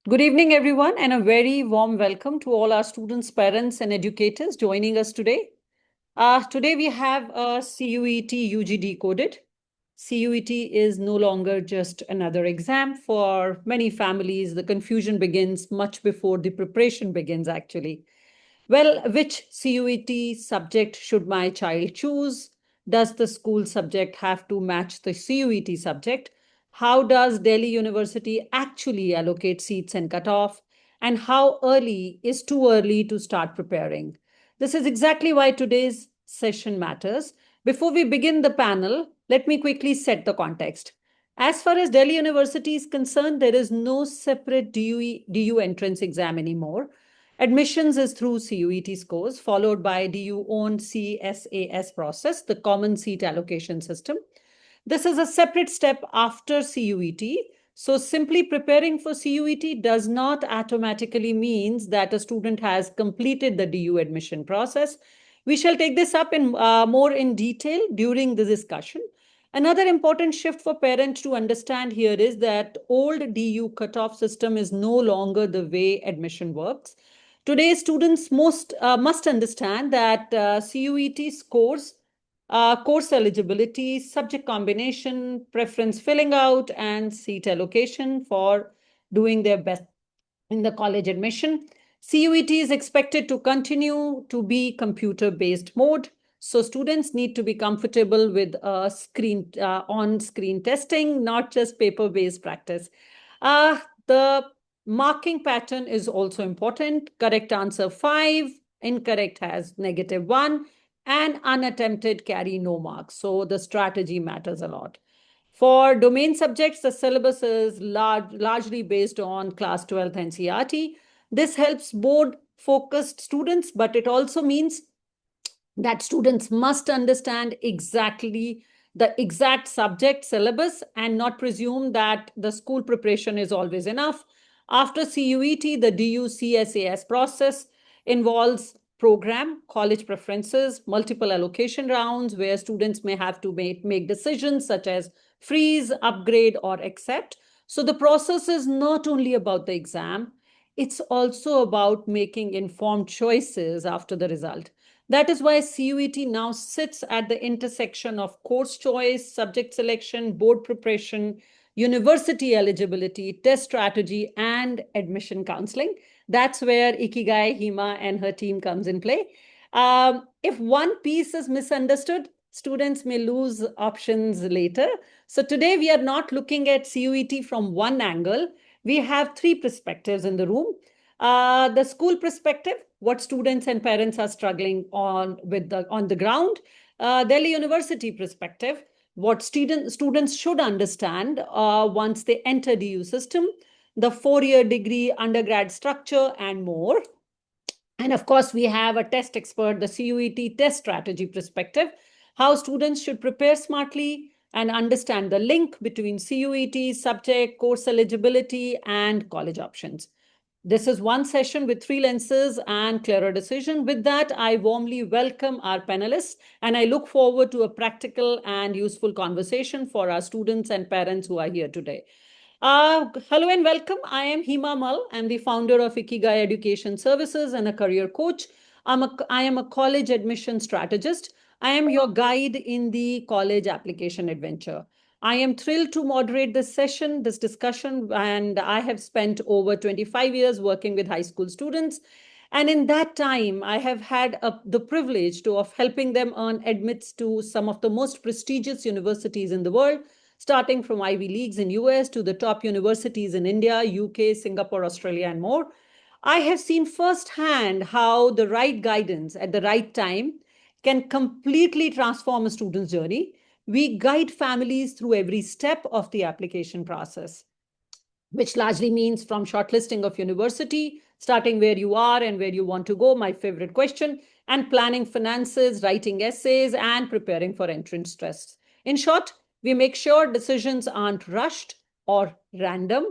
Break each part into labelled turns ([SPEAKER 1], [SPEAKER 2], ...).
[SPEAKER 1] Good evening, everyone, and a very warm welcome to all our students, parents, and educators joining us today. Today we have a CUET UG Decoded. CUET is no longer just another exam. For many families, the confusion begins much before the preparation begins, actually. Well, which CUET subject should my child choose? Does the school subject have to match the CUET subject? How does Delhi University actually allocate seats and cutoff? And how early is too early to start preparing? This is exactly why today's session matters. Before we begin the panel, let me quickly set the context. As far as Delhi University is concerned, there is no separate DU entrance exam anymore. Admissions is through CUET scores, followed by DU own CSAS process, the common seat allocation system. This is a separate step after CUET. So simply preparing for CUET does not automatically means that a student has completed the DU admission process. We shall take this up in more in detail during the discussion. Another important shift for parents to understand here is that old DU cutoff system is no longer the way admission works. Today, students must understand that CUET scores, course eligibility, subject combination, preference filling out, and seat allocation for doing their best in the college admission. CUET is expected to continue to be computer-based mode. So students need to be comfortable with on-screen testing, not just paper-based practice. The marking pattern is also important. Correct answer 5, incorrect has -1, and unattempted carry no marks. So the strategy matters a lot. For domain subjects, the syllabus is largely based on class 12th NCERT. This helps board-focused students, but it also means that students must understand exactly the exact subject syllabus and not presume that the school preparation is always enough. After CUET, the DU-CSAS process involves program, college preferences, multiple allocation rounds where students may have to make decisions such as freeze, upgrade, or accept. So the process is not only about the exam, it's also about making informed choices after the result. That is why CUET now sits at the intersection of course choice, subject selection, board preparation, university eligibility, test strategy, and admission counseling. That's where Ikigaii, Hima, and her team comes in play. If one piece is misunderstood, students may lose options later. So today we are not looking at CUET from one angle. We have three perspectives in the room. The school perspective, what students and parents are struggling on the ground. Delhi University perspective, what students should understand once they enter DU system, the 4-year degree undergrad structure, and more. And of course, we have a test expert, the CUET test strategy perspective, how students should prepare smartly and understand the link between CUET, subject, course eligibility, and college options. This is one session with three lenses and clearer decision. With that, I warmly welcome our panelists, and I look forward to a practical and useful conversation for our students and parents who are here today. Hello and welcome. I am Hima Mal. I'm the founder of Ikigaii Education Services and a career coach. I am a college admission strategist. I am your guide in the college application adventure. I am thrilled to moderate this session, this discussion, and I have spent over 25 years working with high school students. And in that time, I have had the privilege of helping them earn admits to some of the most prestigious universities in the world, starting from Ivy Leagues in US to the top universities in India, UK, Singapore, Australia, and more. I have seen firsthand how the right guidance at the right time can completely transform a student's journey. We guide families through every step of the application process, which largely means from shortlisting of university, starting where you are and where you want to go, my favorite question, and planning finances, writing essays, and preparing for entrance tests. In short, we make sure decisions aren't rushed or random,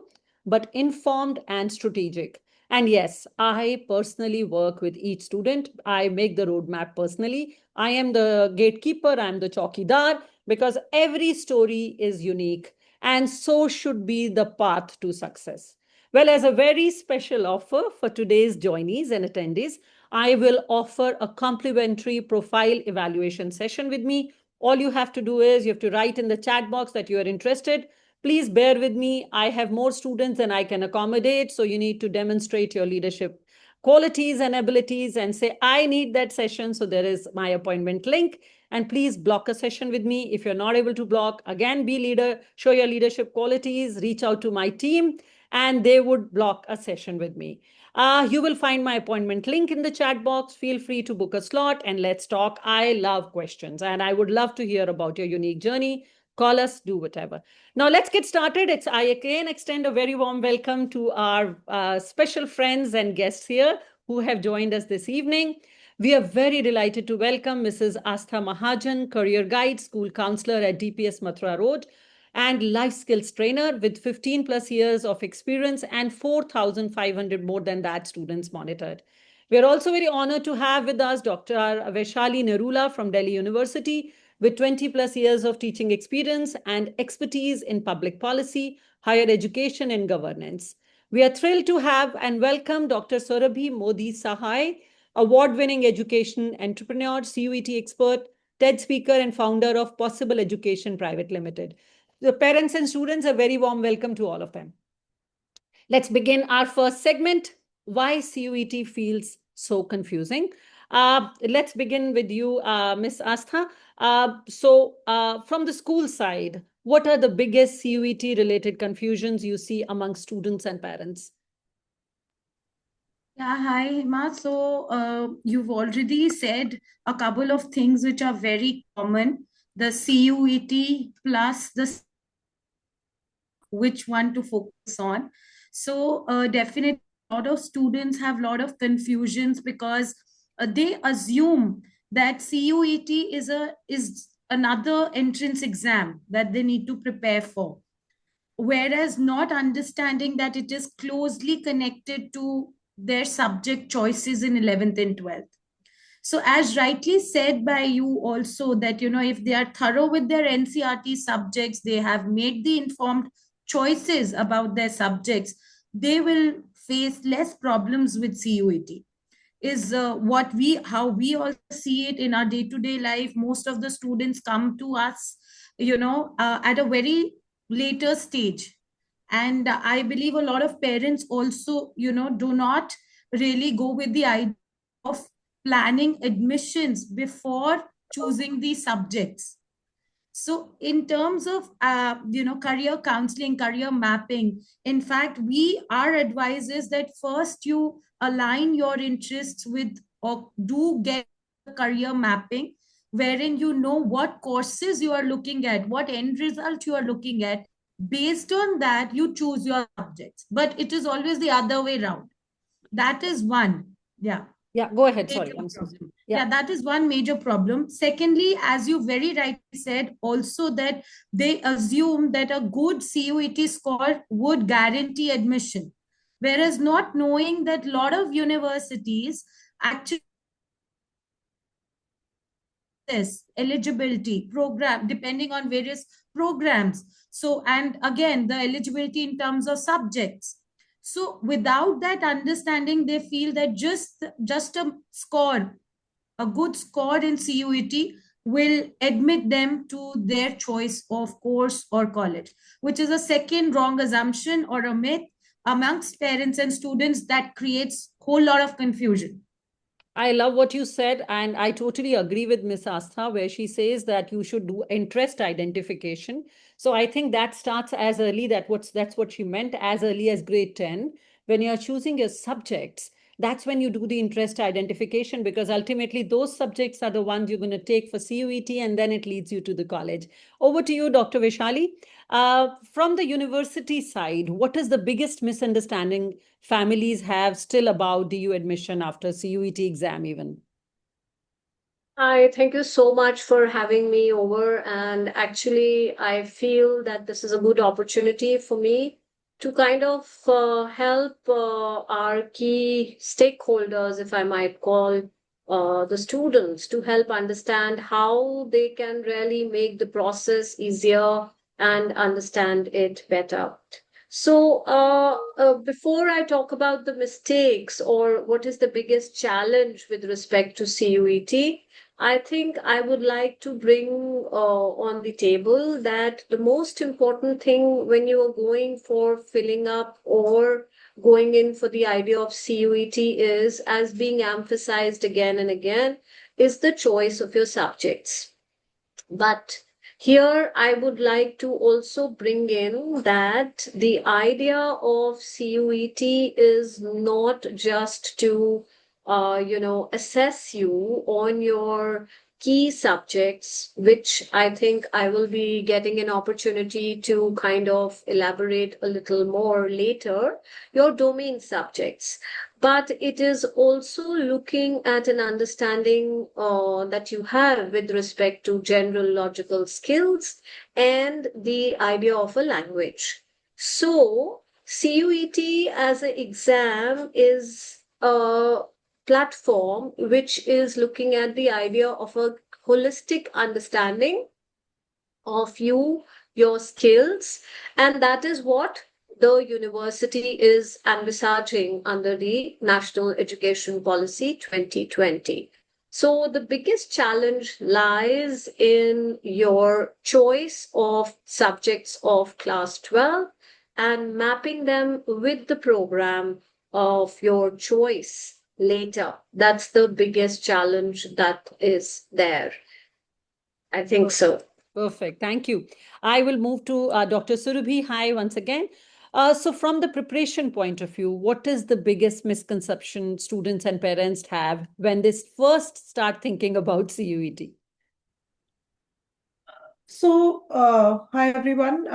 [SPEAKER 1] but informed and strategic. And yes, I personally work with each student. I make the roadmap personally. I am the gatekeeper, I'm the chowkidar, because every story is unique, and so should be the path to success. Well, as a very special offer for today's joinees and attendees, I will offer a complimentary profile evaluation session with me. All you have to do is you have to write in the chat box that you are interested. Please bear with me. I have more students than I can accommodate. So you need to demonstrate your leadership qualities and abilities and say, I need that session. So there is my appointment link. And please block a session with me. If you're not able to block, again, be leader, show your leadership qualities, reach out to my team, and they would block a session with me. You will find my appointment link in the chat box. Feel free to book a slot and let's talk. I love questions and I would love to hear about your unique journey. Call us, do whatever. Now let's get started. I again extend a very warm welcome to our special friends and guests here who have joined us this evening. We are very delighted to welcome Mrs. Astha Mahajan, career guide, school counselor at DPS Mathura Road, and life skills trainer with 15 plus years of experience and 4,500 more than that students monitored. We are also very honored to have with us Dr. Vaishali Nerula from Delhi University with 20 plus years of teaching experience and expertise in public policy, higher education, and governance. We are thrilled to have and welcome Dr. Surabhi Modi Sahai, award-winning education entrepreneur, CUET expert, TED speaker, and founder of Possible Education Private Limited. The parents and students, a very warm welcome to all of them. Let's begin our first segment, why CUET feels so confusing. Let's begin with you, Ms. Astha. From the school side, what are the biggest CUET-related confusions you see among students and parents?
[SPEAKER 2] Yeah, hi, Hima. You've already said a couple of things which are very common. The CUET plus which one to focus on. Definitely, a lot of students have a lot of confusions because they assume that CUET is another entrance exam that they need to prepare for, whereas not understanding that it is closely connected to their subject choices in 11th and 12th. So as rightly said by you also, that if they are thorough with their NCRT subjects, they have made the informed choices about their subjects, they will face less problems with CUET. Is what we how we all see it in our day to day life. Most of the students come to us at a very later stage, and I believe a lot of parents also do not really go with the idea of planning admissions before choosing these subjects. So in terms of career counseling, career mapping, in fact, our advice is that first you align your interests with, or do get career mapping, wherein you know what courses you are looking at, what end result you are looking at. Based on that, you choose your subjects. But it is always the other way around. That is one. Yeah.
[SPEAKER 1] Yeah, go ahead. Sorry.
[SPEAKER 2] Yeah, that is one major problem. Secondly, as you very rightly said, also that they assume that a good CUET score would guarantee admission, whereas not knowing that a lot of universities actually this eligibility program depending on various programs. So, and again, the eligibility in terms of subjects. So without that understanding, they feel that just a score, a good score in CUET will admit them to their choice of course or college, which is a second wrong assumption or a myth amongst parents and students that creates whole lot of confusion.
[SPEAKER 1] I love what you said, and I totally agree with Miss Astha, where she says that you should do interest identification. So I think that starts as early, that's what she meant, as early as grade 10. When you're choosing your subjects, that's when you do the interest identification, because ultimately those subjects are the ones you're going to take for CUET, and then it leads you to the college. Over to you, Dr. Vishali. From the university side, what is the biggest misunderstanding families have still about DU admission after CUET exam even?
[SPEAKER 3] Hi, thank you so much for having me over. And actually, I feel that this is a good opportunity for me to kind of help our key stakeholders, if I might call the students, to help understand how they can really make the process easier and understand it better. So, before I talk about the mistakes or what is the biggest challenge with respect to CUET, I think I would like to bring on the table that the most important thing when you are going for filling up or going in for the idea of CUET is, as being emphasized again and again, is the choice of your subjects. But here I would like to also bring in that the idea of CUET is not just to, assess you on your key subjects, which I think I will be getting an opportunity to kind of elaborate a little more later, your domain subjects, but it is also looking at an understanding that you have with respect to general logical skills and the idea of a language. So, CUET as an exam is a platform which is looking at the idea of a holistic understanding of you, your skills, and that is what the university is envisaging under the National Education Policy 2020. So the biggest challenge lies in your choice of subjects of class 12 and mapping them with the program of your choice later. That's the biggest challenge that is there. I think so.
[SPEAKER 1] Perfect. Thank you. I will move to Dr. Surabhi. Hi, once again. So, from the preparation point of view, what is the biggest misconception students and parents have when they first start thinking about CUET?
[SPEAKER 4] So, hi everyone.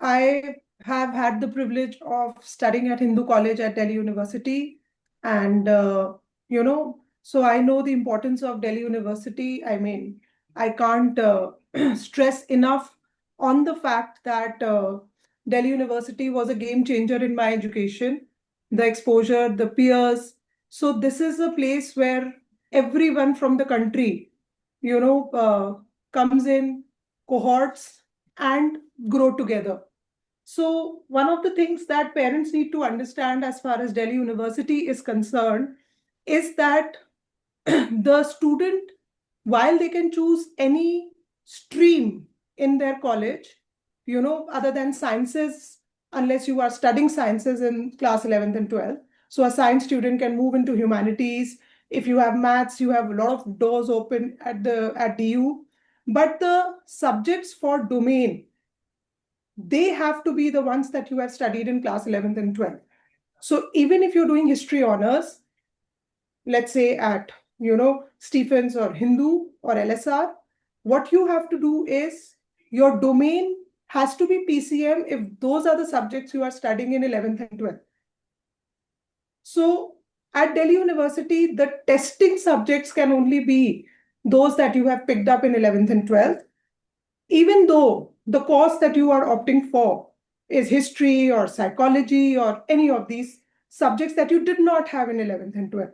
[SPEAKER 4] I have had the privilege of studying at Hindu College at Delhi University, and so I know the importance of Delhi University. I mean, I can't stress enough on the fact that Delhi University was a game changer in my education, the exposure, the peers. So this is a place where everyone from the country, comes in cohorts and grow together. So, one of the things that parents need to understand as far as Delhi University is concerned is that the student, while they can choose any stream in their college, other than sciences, unless you are studying sciences in class 11th and 12th. So, a science student can move into humanities. If you have maths, you have a lot of doors open at DU. But the subjects for domain, they have to be the ones that you have studied in class 11th and 12th. So even if you're doing history honors, let's say at, Stephens or Hindu or LSR, what you have to do is your domain has to be PCM if those are the subjects you are studying in 11th and 12th. So at Delhi University, the testing subjects can only be those that you have picked up in 11th and 12th, even though the course that you are opting for is history or psychology or any of these subjects that you did not have in 11th and 12th.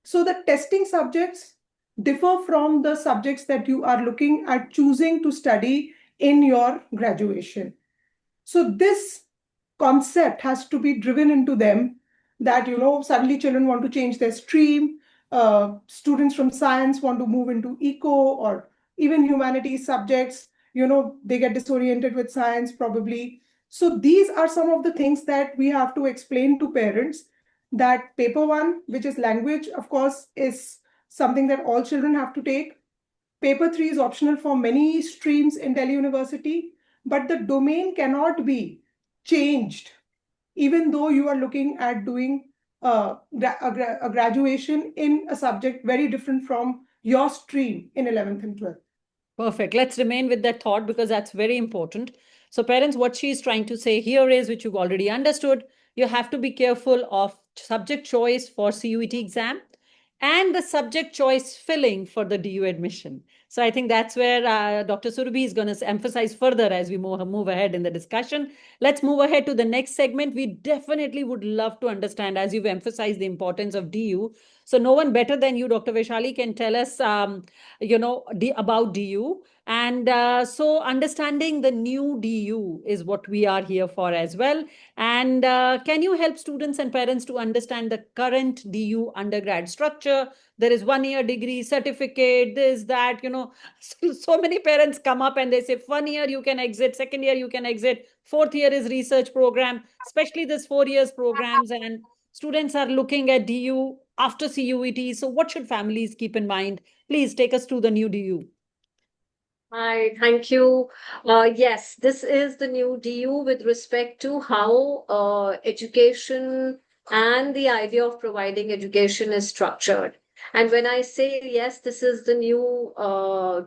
[SPEAKER 4] So the testing subjects differ from the subjects that you are looking at choosing to study in your graduation. So this concept has to be driven into them that, suddenly children want to change their stream. Students from science want to move into eco or even humanities subjects. They get disoriented with science probably. So these are some of the things that we have to explain to parents, that paper one, which is language, of course, is something that all children have to take. Paper 3 is optional for many streams in Delhi University, but the domain cannot be changed, even though you are looking at doing a graduation in a subject very different from your stream in 11th and 12th.
[SPEAKER 1] Perfect. Let's remain with that thought because that's very important. So, parents, what she's trying to say here is, which you've already understood, you have to be careful of subject choice for CUET exam and the subject choice filling for the DU admission. So I think that's where Dr. Surabhi is going to emphasize further as we move ahead in the discussion. Let's move ahead to the next segment. We definitely would love to understand, as you've emphasized the importance of DU. So no one better than you, Dr. Vaishali, can tell us, about DU. And so understanding the new DU is what we are here for as well. And can you help students and parents to understand the current DU undergrad structure? There is 1 year degree, certificate, this, that, so many parents come up and they say 1 year you can exit, second year you can exit, fourth year is research program, especially this 4 years programs. And students are looking at DU after CUET. So what should families keep in mind? Please take us through the new DU.
[SPEAKER 3] Hi, thank you. Yes, this is the new DU with respect to how education and the idea of providing education is structured. And when I say yes, this is the new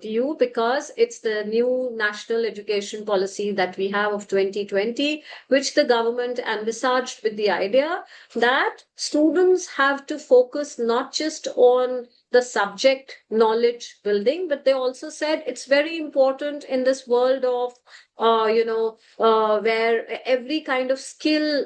[SPEAKER 3] DU because it's the new national education policy that we have of 2020, which the government envisaged with the idea that students have to focus not just on the subject knowledge building, but they also said it's very important in this world of where every kind of skill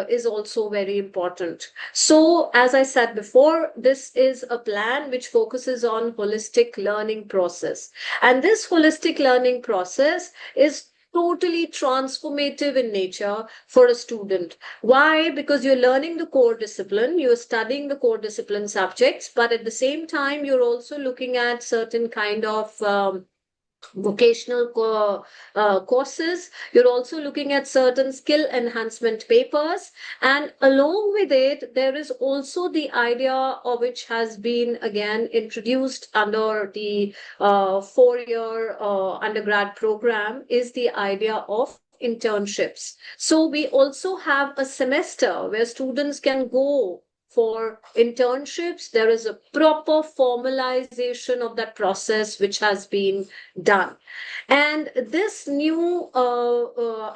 [SPEAKER 3] is also very important. So, as I said before, this is a plan which focuses on holistic learning process. And this holistic learning process is totally transformative in nature for a student. Why? Because you're learning the core discipline, you're studying the core discipline subjects, but at the same time, you're also looking at certain kind of vocational courses. You're also looking at certain skill enhancement papers. And along with it, there is also the idea of which has been again introduced under the 4 year undergrad program is the idea of internships. So we also have a semester where students can go for internships. There is a proper formalization of that process which has been done. And this new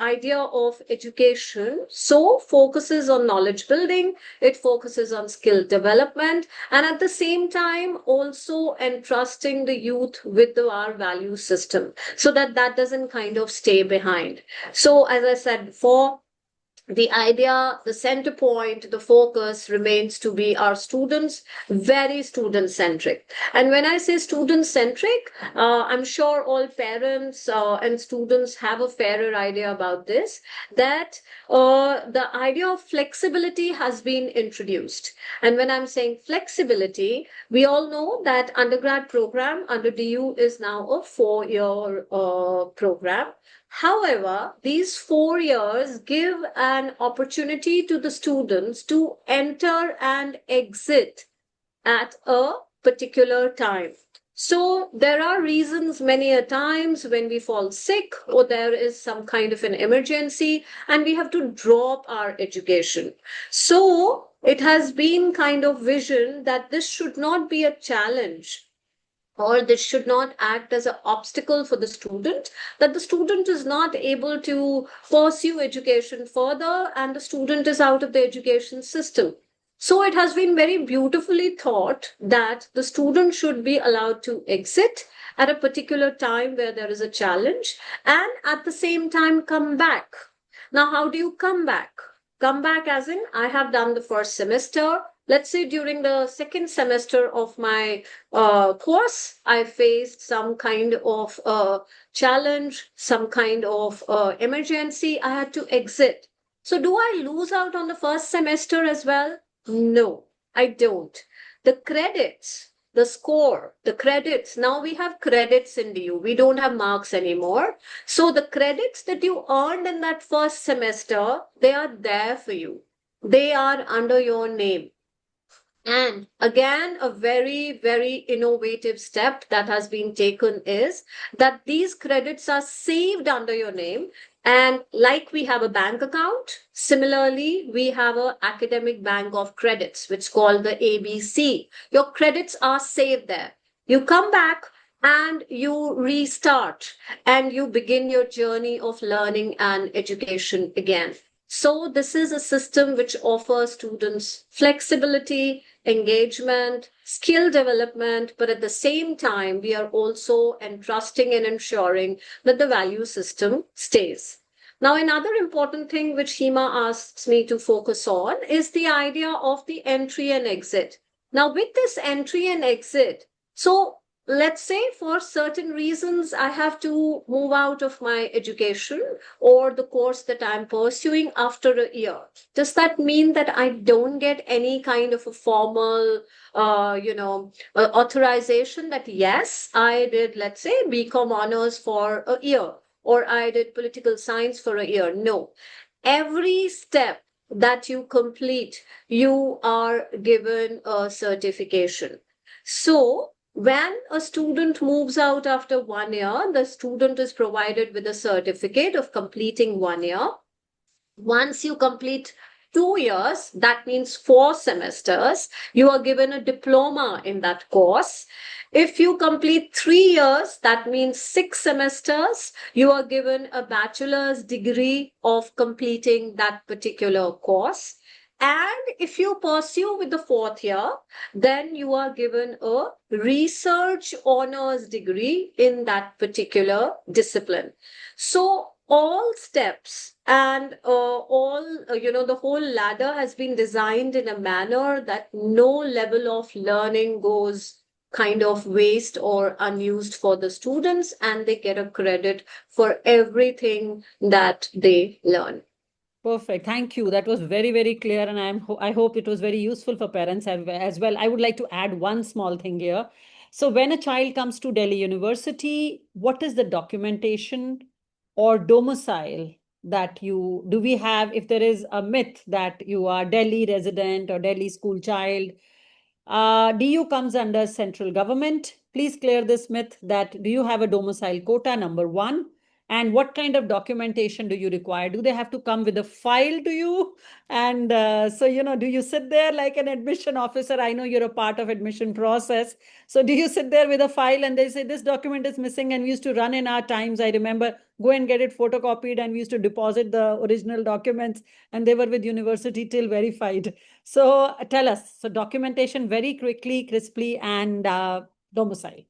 [SPEAKER 3] idea of education so focuses on knowledge building, it focuses on skill development, and at the same time also entrusting the youth with our value system so that that doesn't kind of stay behind. So as I said before, the idea, the center point, the focus remains to be our students, very student centric. And when I say student centric, I'm sure all parents and students have a fairer idea about this, that the idea of flexibility has been introduced. And when I'm saying flexibility, we all know that undergrad program under DU is now a 4 year program. However, these 4 years give an opportunity to the students to enter and exit at a particular time. So there are reasons many a times when we fall sick or there is some kind of an emergency and we have to drop our education. So it has been kind of vision that this should not be a challenge, or this should not act as an obstacle for the student, that the student is not able to pursue education further and the student is out of the education system. So it has been very beautifully thought that the student should be allowed to exit at a particular time where there is a challenge and at the same time come back. Now, how do you come back? Come back as in, I have done the first semester. Let's say during the second semester of my course, I faced some kind of challenge, some kind of emergency. I had to exit. So do I lose out on the first semester as well? No, I don't. The credits, the score, the credits, now we have credits in DU. We don't have marks anymore. So the credits that you earned in that first semester, they are there for you. They are under your name. And again, a very, very innovative step that has been taken is that these credits are saved under your name. And like we have a bank account, similarly, we have an academic bank of credits, which is called the ABC. Your credits are saved there. You come back and you restart and you begin your journey of learning and education again. So this is a system which offers students flexibility, engagement, skill development, but at the same time, we are also entrusting and ensuring that the value system stays. Now, another important thing which Hema asks me to focus on is the idea of the entry and exit. Now, with this entry and exit, so let's say for certain reasons I have to move out of my education or the course that I'm pursuing after a year. Does that mean that I don't get any kind of a formal, authorization that yes, I did, let's say, BCom honors for a year, or I did political science for a year? No. Every step that you complete, you are given a certification. So, when a student moves out after 1 year, the student is provided with a certificate of completing 1 year. Once you complete 2 years, that means 4 semesters, you are given a diploma in that course. If you complete 3 years, that means 6 semesters, you are given a bachelor's degree of completing that particular course. And if you pursue with the 4th year, then you are given a research honors degree in that particular discipline. So all steps and the whole ladder has been designed in a manner that no level of learning goes kind of waste or unused for the students, and they get a credit for everything that they learn.
[SPEAKER 1] Perfect. Thank you. That was very, very clear, and I hope it was very useful for parents as well. I would like to add one small thing here. So, when a child comes to Delhi University, what is the documentation or domicile that you do we have? If there is a myth that you are Delhi resident or Delhi school child, DU comes under central government. Please clear this myth that do you have a domicile quota, number one? And what kind of documentation do you require? Do they have to come with a file to you? And do you sit there like an admission officer? I know you're a part of admission process. So do you sit there with a file and they say this document is missing? And we used to run in our times. I remember go and get it photocopied, and we used to deposit the original documents, and they were with university till verified. So tell us, so documentation very quickly, crisply, and domicile.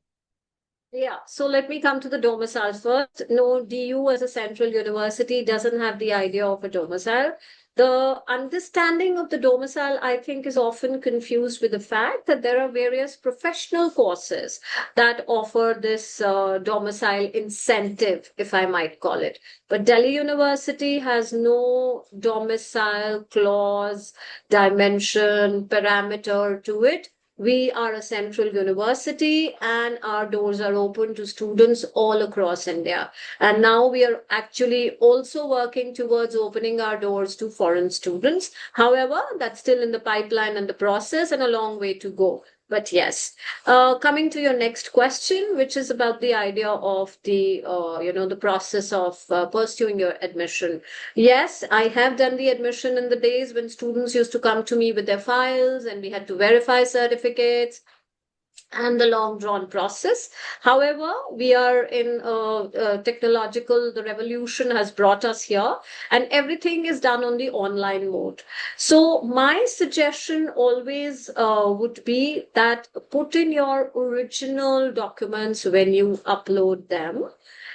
[SPEAKER 3] Yeah, so let me come to the domicile first. No, DU as a central university doesn't have the idea of a domicile. The understanding of the domicile, I think, is often confused with the fact that there are various professional courses that offer this domicile incentive, if I might call it. But Delhi University has no domicile clause, dimension, parameter to it. We are a central university and our doors are open to students all across India. And now we are actually also working towards opening our doors to foreign students. However, that's still in the pipeline and the process and a long way to go. But yes, coming to your next question, which is about the idea of the process of pursuing your admission. Yes, I have done the admission in the days when students used to come to me with their files and we had to verify certificates and the long drawn process. However, we are in the revolution has brought us here, and everything is done on the online mode. So my suggestion always would be that put in your original documents when you upload them,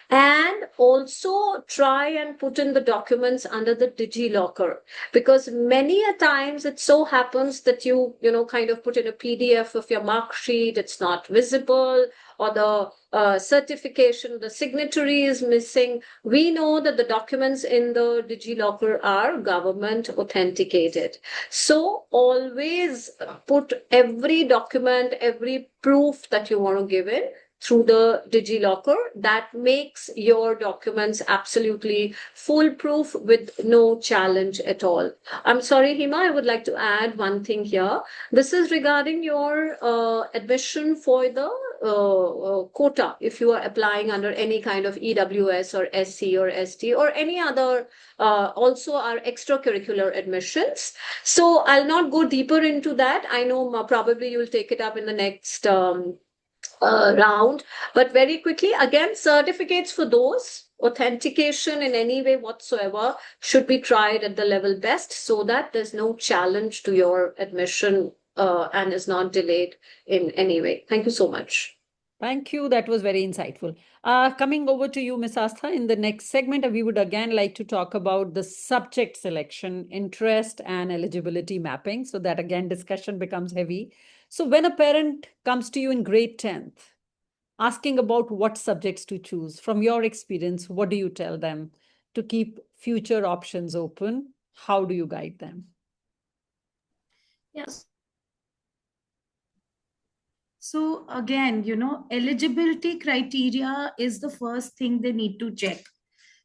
[SPEAKER 3] and also try and put in the documents under the DigiLocker, because many a times it so happens that you kind of put in a PDF of your mark sheet, it's not visible, or the certification, the signatory is missing. We know that the documents in the DigiLocker are government authenticated. So always put every document, every proof that you want to give in through the DigiLocker. That makes your documents absolutely foolproof with no challenge at all. I'm sorry, Hima, I would like to add one thing here. This is regarding your admission for the quota. If you are applying under any kind of EWS or SC or ST or any other, also our extracurricular admissions. So I'll not go deeper into that. I know probably you'll take it up in the next round. But very quickly, again, certificates for those, authentication in any way whatsoever should be tried at the level best so that there's no challenge to your admission and is not delayed in any way. Thank you so much.
[SPEAKER 1] Thank you. That was very insightful. Coming over to you, Ms. Astha, in the next segment, we would again like to talk about the subject selection, interest, and eligibility mapping. So that again, discussion becomes heavy. So when a parent comes to you in grade 10th, asking about what subjects to choose, from your experience, what do you tell them to keep future options open? How do you guide them?
[SPEAKER 2] Yes. So again, eligibility criteria is the first thing they need to check.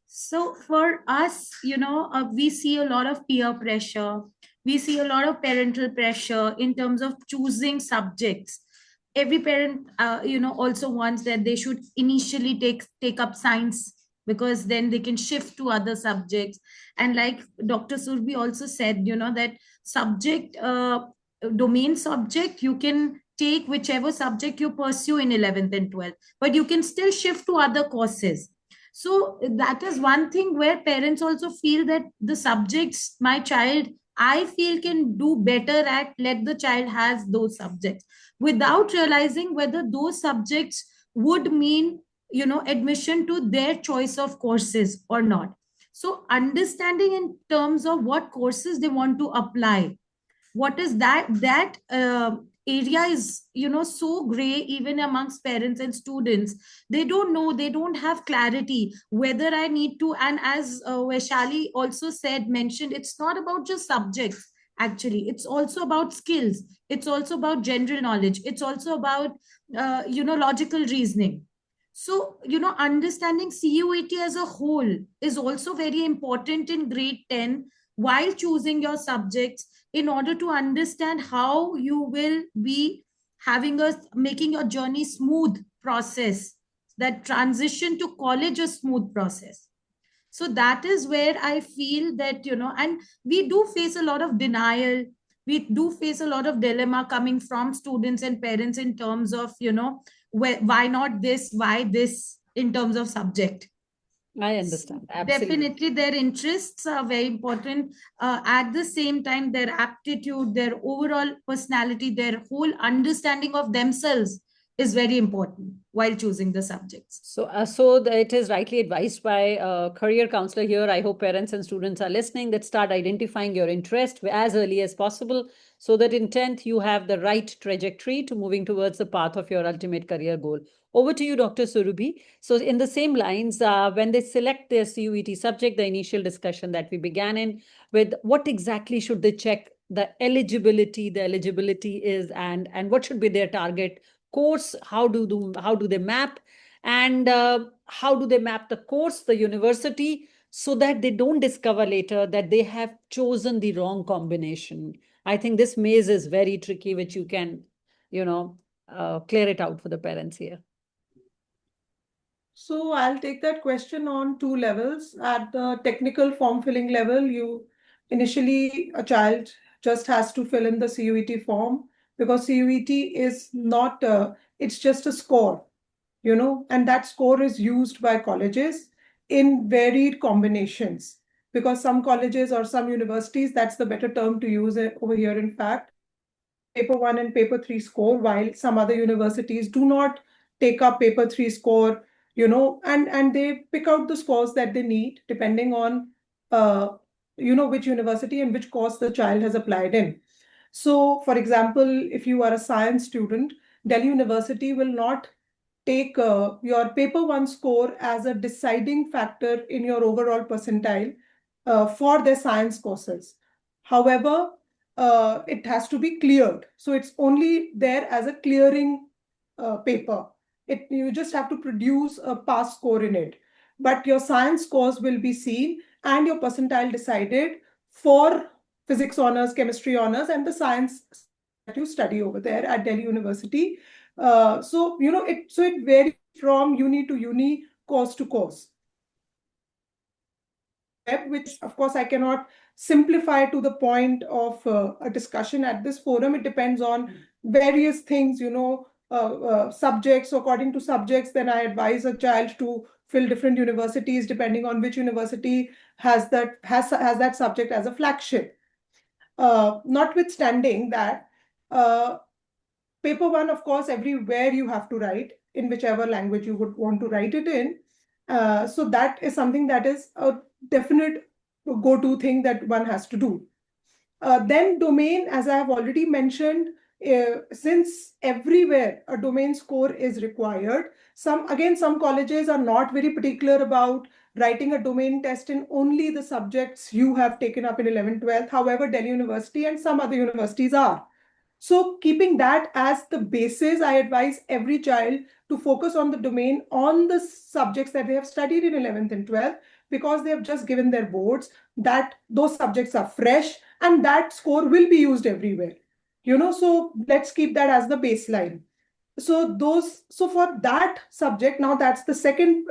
[SPEAKER 2] So for us, we see a lot of peer pressure. We see a lot of parental pressure in terms of choosing subjects. Every parent, also wants that they should initially take up science, because then they can shift to other subjects. And like Dr. Surbi also said, that subject, domain subject, you can take whichever subject you pursue in 11th and 12th, but you can still shift to other courses. So that is one thing where parents also feel that the subjects my child, I feel, can do better at, let the child has those subjects, without realizing whether those subjects would mean, admission to their choice of courses or not. So understanding in terms of what courses they want to apply, what is that area is, so gray even amongst parents and students. They don't know, they don't have clarity whether I need to. And as Vaishali also mentioned, it's not about just subjects. Actually, it's also about skills, it's also about general knowledge, it's also about logical reasoning. So, understanding CUET as a whole is also very important in grade 10 while choosing your subjects, in order to understand how you will be making your journey smooth process, that transition to college a smooth process. So that is where I feel that, and we do face a lot of denial, we do face a lot of dilemma coming from students and parents in terms of, why not this, why this, in terms of subject.
[SPEAKER 1] I understand. Absolutely.
[SPEAKER 2] Definitely, their interests are very important. At the same time, their aptitude, their overall personality, their whole understanding of themselves is very important while choosing the subjects.
[SPEAKER 1] So it is rightly advised by a career counselor here. I hope parents and students are listening, that start identifying your interest as early as possible, so that in 10th you have the right trajectory to moving towards the path of your ultimate career goal. Over to you, Dr. Surubi. So in the same lines, when they select their CUET subject, the initial discussion that we began in with, what exactly should they check? The eligibility is, and what should be their target course? How do they map, and how do they map the course, the university, so that they don't discover later that they have chosen the wrong combination? I think this maze is very tricky, which you can, clear it out for the parents here.
[SPEAKER 4] So I'll take that question on two levels. At the technical form filling level, initially a child just has to fill in the CUET form, because CUET is not, it's just a score, and that score is used by colleges in varied combinations, because some colleges or some universities, that's the better term to use over here, in fact, take paper 1 and paper 3 score, while some other universities do not take up paper 3 score, and they pick out the scores that they need depending on which university and which course the child has applied in. So for example, if you are a science student, Delhi University will not take your paper 1 score as a deciding factor in your overall percentile for their science courses. However, it has to be cleared. So it's only there as a clearing paper. You just have to produce a pass score in it. But your science scores will be seen and your percentile decided for physics honors, chemistry honors, and the science that you study over there at Delhi University. It varies from uni to uni, course to course. Which of course I cannot simplify to the point of a discussion at this forum. It depends on various things, subjects. According to subjects, then I advise a child to fill different universities depending on which university has that subject as a flagship. Notwithstanding that, paper 1, of course, everywhere you have to write. in whichever language you would want to write it in. So that is something that is a definite go-to thing that one has to do. Then domain, as I have already mentioned, since everywhere a domain score is required, some colleges are not very particular about writing a domain test in only the subjects you have taken up in 11th, 12th. However, Delhi University and some other universities are. So keeping that as the basis, I advise every child to focus on the domain on the subjects that they have studied in 11th and 12th, because they have just given their boards, that those subjects are fresh and that score will be used everywhere. So let's keep that as the baseline. So for that subject, now that's the second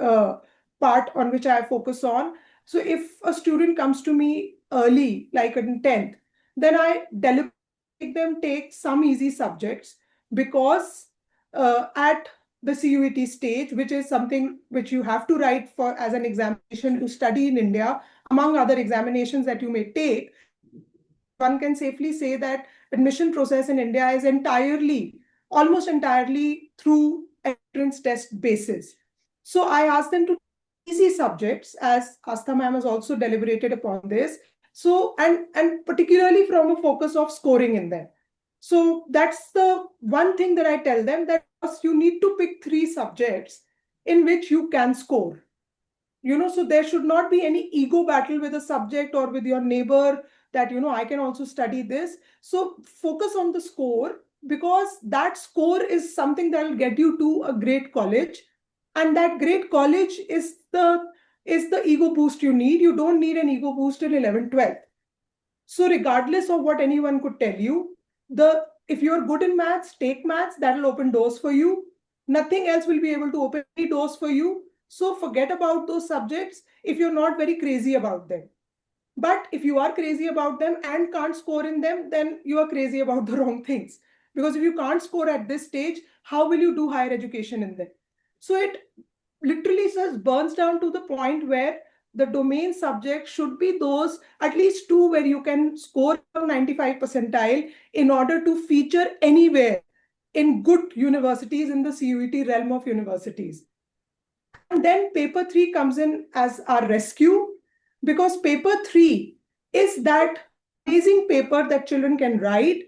[SPEAKER 4] part on which I focus on. So if a student comes to me early, like in 10th, then I deliberately make them take some easy subjects, because at the CUET stage, which is something which you have to write for as an examination to study in India, among other examinations that you may take, one can safely say that admission process in India is almost entirely through entrance test basis. So I asked them to easy subjects, as Astha ma'am has also deliberated upon this. So, and particularly from a focus of scoring in them. So that's the one thing that I tell them, that you need to pick 3 subjects in which you can score. So there should not be any ego battle with a subject or with your neighbor that, I can also study this. So focus on the score, because that score is something that will get you to a great college. And that great college is the ego boost you need. You don't need an ego boost in 11th, 12th. So regardless of what anyone could tell you, if you're good in maths, take maths, that'll open doors for you. Nothing else will be able to open any doors for you. So forget about those subjects if you're not very crazy about them. But if you are crazy about them and can't score in them, then you are crazy about the wrong things. Because if you can't score at this stage, how will you do higher education in them? So it literally just burns down to the point where the domain subject should be those at least 2 where you can score 95 percentile in order to feature anywhere in good universities in the CUET realm of universities. And then paper 3 comes in as our rescue, because paper 3 is that amazing paper that children can write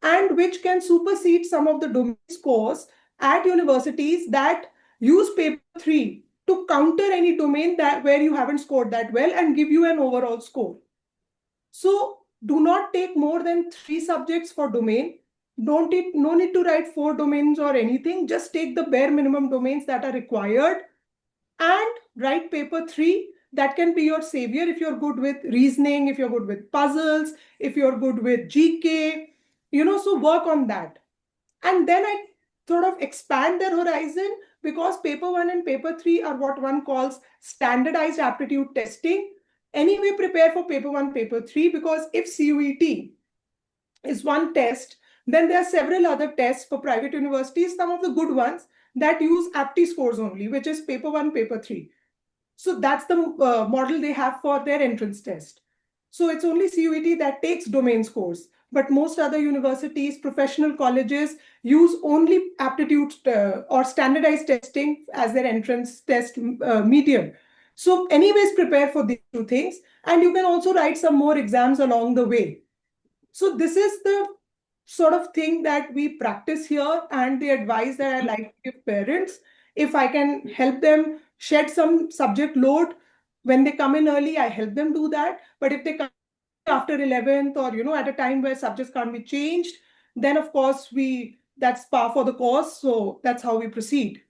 [SPEAKER 4] and which can supersede some of the domain scores at universities that use paper 3 to counter any domain that where you haven't scored that well and give you an overall score. So do not take more than 3 subjects for domain. No need to write 4 domains or anything. Just take the bare minimum domains that are required and write paper 3. That can be your savior if you're good with reasoning, if you're good with puzzles, if you're good with GK, so work on that. And then I sort of expand their horizon, because paper 1 and paper 3 are what one calls standardized aptitude testing. Anyway, prepare for paper 1, paper 3, because if CUET is one test, then there are several other tests for private universities, some of the good ones that use apti scores only, which is paper 1, paper 3. So that's the model they have for their entrance test. So it's only CUET that takes domain scores. But most other universities, professional colleges use only aptitude or standardized testing as their entrance test medium. So anyways, prepare for these 2 things. And you can also write some more exams along the way. So this is the sort of thing that we practice here, and the advice that I like to give parents. If I can help them shed some subject load when they come in early, I help them do that. But if they come after 11th, or at a time where subjects can't be changed, then of course that's par for the course. So that's how we proceed.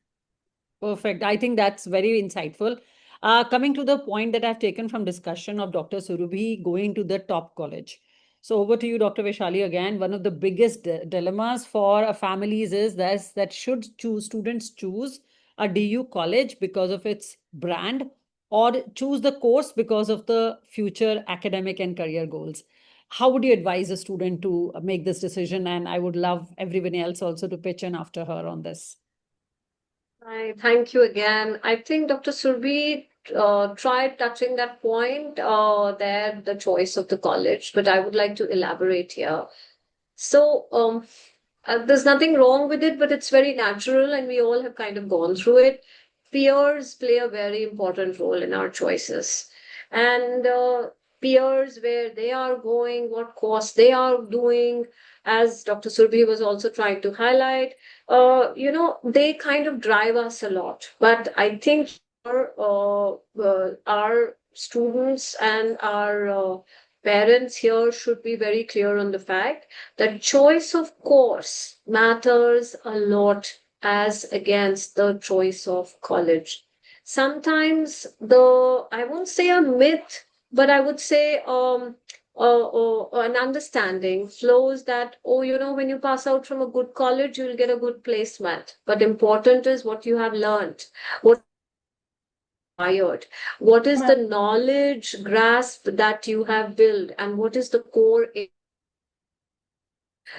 [SPEAKER 1] Perfect. I think that's very insightful. Coming to the point that I've taken from discussion of Dr. Surabhi going to the top college. So over to you, Dr. Vaishali, again. One of the biggest dilemmas for families is that should students choose a DU college because of its brand, or choose the course because of the future academic and career goals. How would you advise a student to make this decision? And I would love everyone else also to pitch in after her on this.
[SPEAKER 3] Thank you again. I think Dr. Surbi tried touching that point there, the choice of the college, but I would like to elaborate here. So, there's nothing wrong with it, but it's very natural, and we all have kind of gone through it. Peers play a very important role in our choices. And peers, where they are going, what course they are doing, as Dr. Surbhi was also trying to highlight, they kind of drive us a lot. But I think our students and our parents here should be very clear on the fact that choice of course matters a lot as against the choice of college. Sometimes I won't say a myth, but I would say an understanding flows that, oh, when you pass out from a good college, you'll get a good placement. But important is what you have learned, what acquired, what is the knowledge grasp that you have built, and what is the core.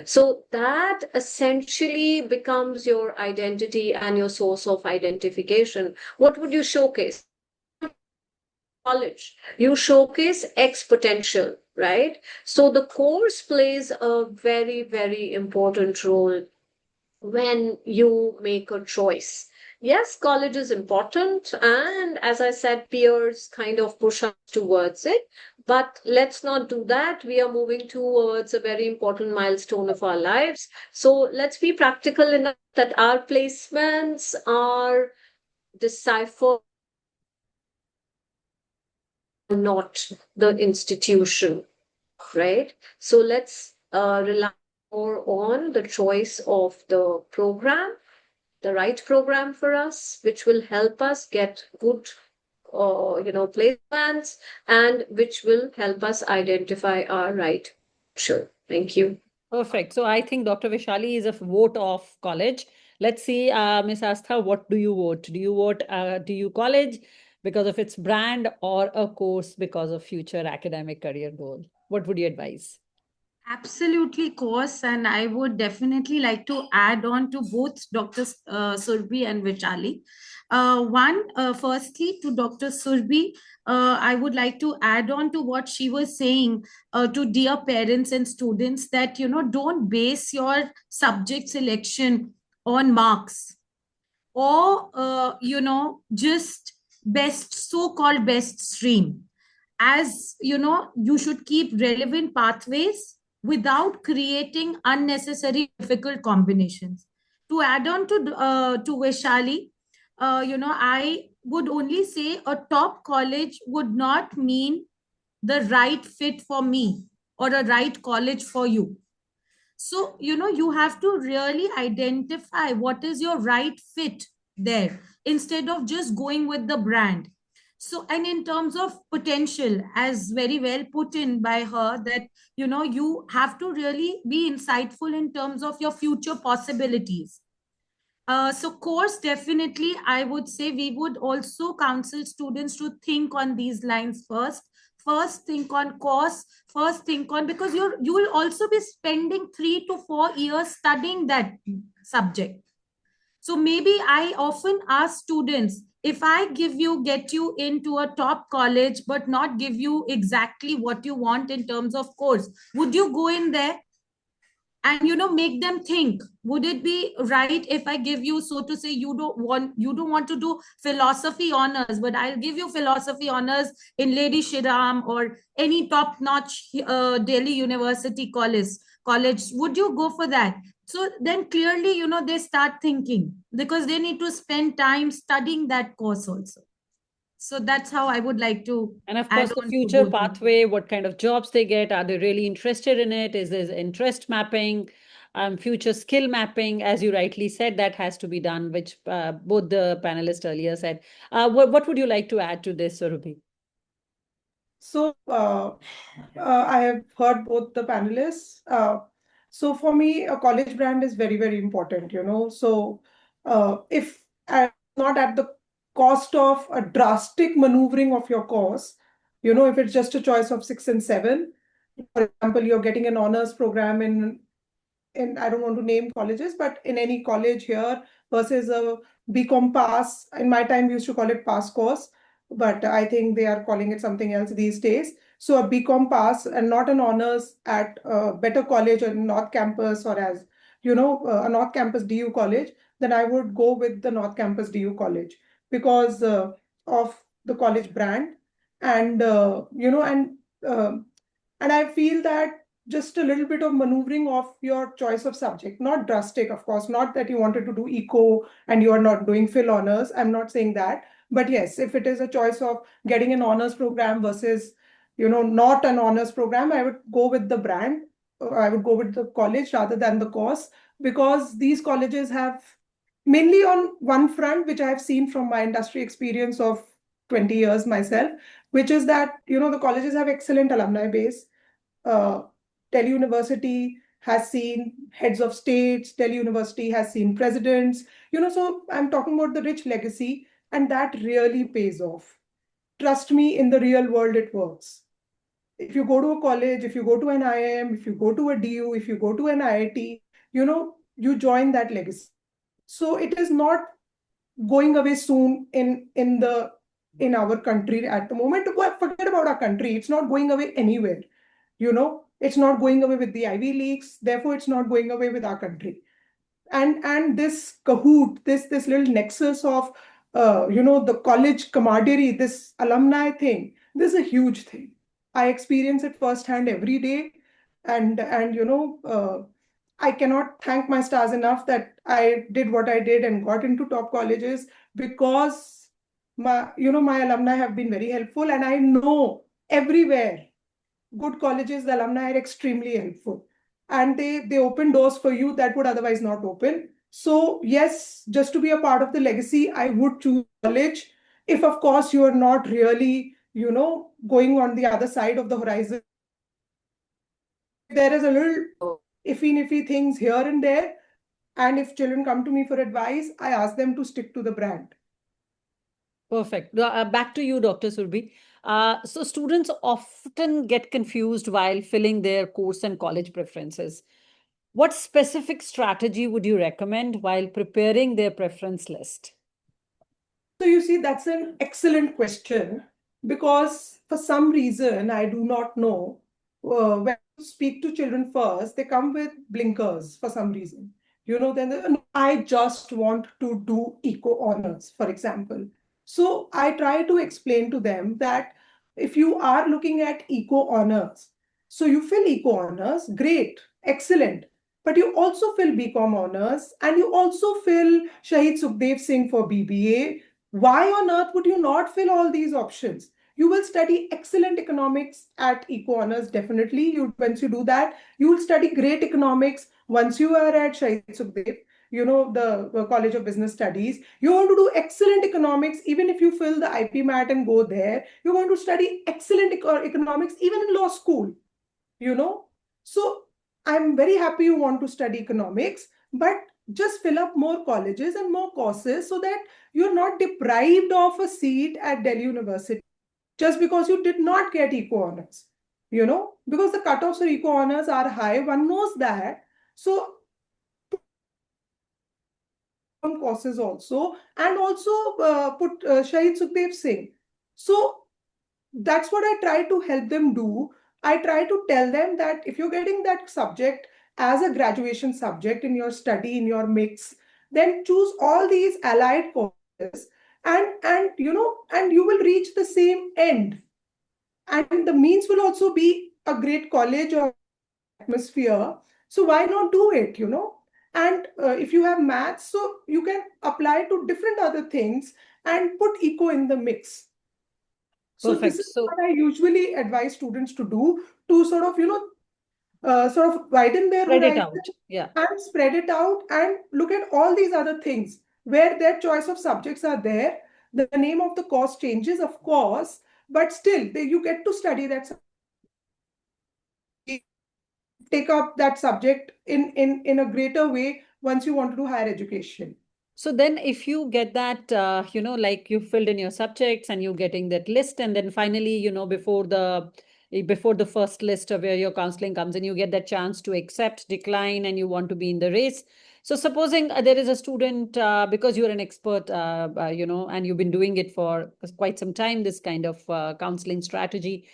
[SPEAKER 3] So that essentially becomes your identity and your source of identification. What would you showcase? Knowledge. You showcase X potential, right? So the course plays a very, very important role when you make a choice. Yes, college is important, and as I said, peers kind of push us towards it. But let's not do that. We are moving towards a very important milestone of our lives. So let's be practical enough that our placements are deciphered, not the institution, right? So let's rely more on the choice of the program, the right program for us, which will help us get good, placements, and which will help us identify our right. Sure. Thank you.
[SPEAKER 1] Perfect. So I think Dr. Vishali is a vote of college. Let's see, Ms. Astha, what do you vote? Do you vote college because of its brand, or a course because of future academic career goal? What would you advise?
[SPEAKER 2] Absolutely, course, and I would definitely like to add on to both Dr. Surbi and Vishali. Firstly, to Dr. Surbi, I would like to add on to what she was saying to dear parents and students that, don't base your subject selection on marks or, just so-called best stream. As you should keep relevant pathways without creating unnecessary difficult combinations. To add on to Vaishali, I would only say a top college would not mean the right fit for me or a right college for you. So, you have to really identify what is your right fit there instead of just going with the brand. So, and in terms of potential, as very well put in by her, that, you have to really be insightful in terms of your future possibilities. So course, definitely, I would say we would also counsel students to think on these lines first. First, think on course. First, think on, because you will also be spending 3 to 4 years studying that subject. So maybe I often ask students, if I get you into a top college, but not give you exactly what you want in terms of course, would you go in there? And make them think, would it be right if I give you, so to say, you don't want to do philosophy honors, but I'll give you philosophy honors in Lady Shriram or any top notch Delhi University college, would you go for that? So then clearly they start thinking, because they need to spend time studying that course also. So that's how I would like to
[SPEAKER 1] And of
[SPEAKER 2] add
[SPEAKER 1] course, the
[SPEAKER 2] on to
[SPEAKER 1] future
[SPEAKER 2] both of you.
[SPEAKER 1] pathway, what kind of jobs they get, are they really interested in it? Is there interest mapping, future skill mapping, as you rightly said, that has to be done, which both the panelists earlier said. What would you like to add to this, Surabhi?
[SPEAKER 4] So I have heard both the panelists. So for me, a college brand is very, very important, So if not at the cost of a drastic maneuvering of your course, if it's just a choice of 6 and 7, for example, you're getting an honors program in I don't want to name colleges, but in any college here versus a BCom pass. In my time, we used to call it pass course, but I think they are calling it something else these days. So a BCom pass and not an honors at a better college or North Campus or as a North Campus DU college, then I would go with the North Campus DU college because of the college brand. And uh, and I feel that just a little bit of maneuvering of your choice of subject, not drastic, of course, not that you wanted to do eco and you are not doing Phil honors. I'm not saying that. But yes, if it is a choice of getting an honors program versus, not an honors program, I would go with the brand. I would go with the college rather than the course, because these colleges have mainly on one front, which I have seen from my industry experience of 20 years myself, which is that, the colleges have excellent alumni base. uh, Delhi University has seen heads of states, Delhi University has seen presidents, so I'm talking about the rich legacy, and that really pays off. Trust me, in the real world, it works. If you go to a college, if you go to an IIM, if you go to a DU, if you go to an IIT, you join that legacy. So it is not going away soon in our country at the moment. Forget about our country. It's not going away anywhere. It's not going away with the Ivy Leagues. Therefore, it's not going away with our country. And this cahoot, this little nexus of the college camaraderie, this alumni thing, this is a huge thing. I experience it firsthand every day, and I cannot thank my stars enough that I did what I did and got into top colleges, because my alumni have been very helpful, and I know everywhere good colleges, the alumni are extremely helpful, and they open doors for you that would otherwise not open. So yes, just to be a part of the legacy, I would choose college. If of course you are not really, going on the other side of the horizon, there is a little iffy things here and there, and if children come to me for advice, I ask them to stick to the brand.
[SPEAKER 1] Perfect. Back to you, Dr. Surbi. So students often get confused while filling their course and college preferences. What specific strategy would you recommend while preparing their preference list?
[SPEAKER 4] So you see, that's an excellent question, because for some reason, I do not know, when you speak to children first, they come with blinkers for some reason. Then "No, I just want to do eco honors, for example." So I try to explain to them that if you are looking at eco honors, so you fill eco honors, great, excellent. But you also fill BCom honors, and you also fill Shahid Sukhdev Singh for BBA. Why on earth would you not fill all these options? You will study excellent economics at eco honors, definitely. Once you do that, you will study great economics once you are at Shahid Sukhdev, the College of Business Studies. You're going to do excellent economics even if you fill the IP mat and go there. You're going to study excellent economics even in law school. So I'm very happy you want to study economics, but just fill up more colleges and more courses so that you're not deprived of a seat at Delhi University just because you did not get eco honors. Because the cutoffs for eco honors are high, one knows that. So courses also, and also put Shahid Sukhdev Singh. So that's what I try to help them do. I try to tell them that if you're getting that subject as a graduation subject in your study, in your mix, then choose all these allied courses, and you will reach the same end. And the means will also be a great college or atmosphere. So why not do it? And if you have maths, so you can apply to different other things and put eco in the mix. So this
[SPEAKER 1] Perfect.
[SPEAKER 4] is
[SPEAKER 1] So
[SPEAKER 4] what I usually advise students to do, to sort of, sort of widen their
[SPEAKER 1] spread it
[SPEAKER 4] horizon
[SPEAKER 1] out. Yeah.
[SPEAKER 4] and spread it out and look at all these other things where their choice of subjects are there. The name of the course changes, of course, but still you get to study that, take up that subject in a greater way once you want to do higher education.
[SPEAKER 1] So then if you get that, like you filled in your subjects and you're getting that list, and then finally, before the first list of where your counseling comes in, you get that chance to accept, decline, and you want to be in the race. So supposing there is a student, because you're an expert, and you've been doing it for quite some time, this kind of counseling strategy.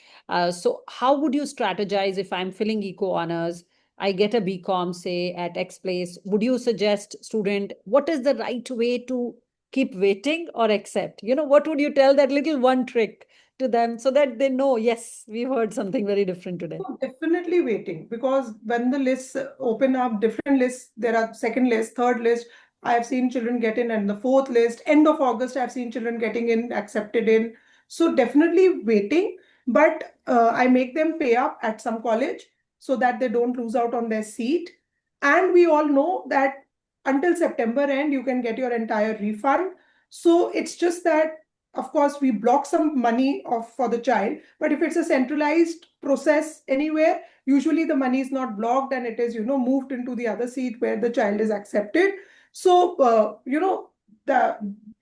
[SPEAKER 1] So how would you strategize if I'm filling eco honors? I get a BCom, say at X place, would you suggest student what is the right way to keep waiting or accept? What would you tell that little one trick to them so that they know, yes, we've heard something very different today?
[SPEAKER 4] So definitely waiting, because when the lists open up, different lists, there are second list, third list. I have seen children get in, and the fourth list, end of August, I've seen children getting in, accepted in. So definitely waiting, but I make them pay up at some college so that they don't lose out on their seat. And we all know that until September end, you can get your entire refund. So it's just that, of course, we block some money off for the child, but if it's a centralized process anywhere, usually the money is not blocked and it is, moved into the other seat where the child is accepted. So, the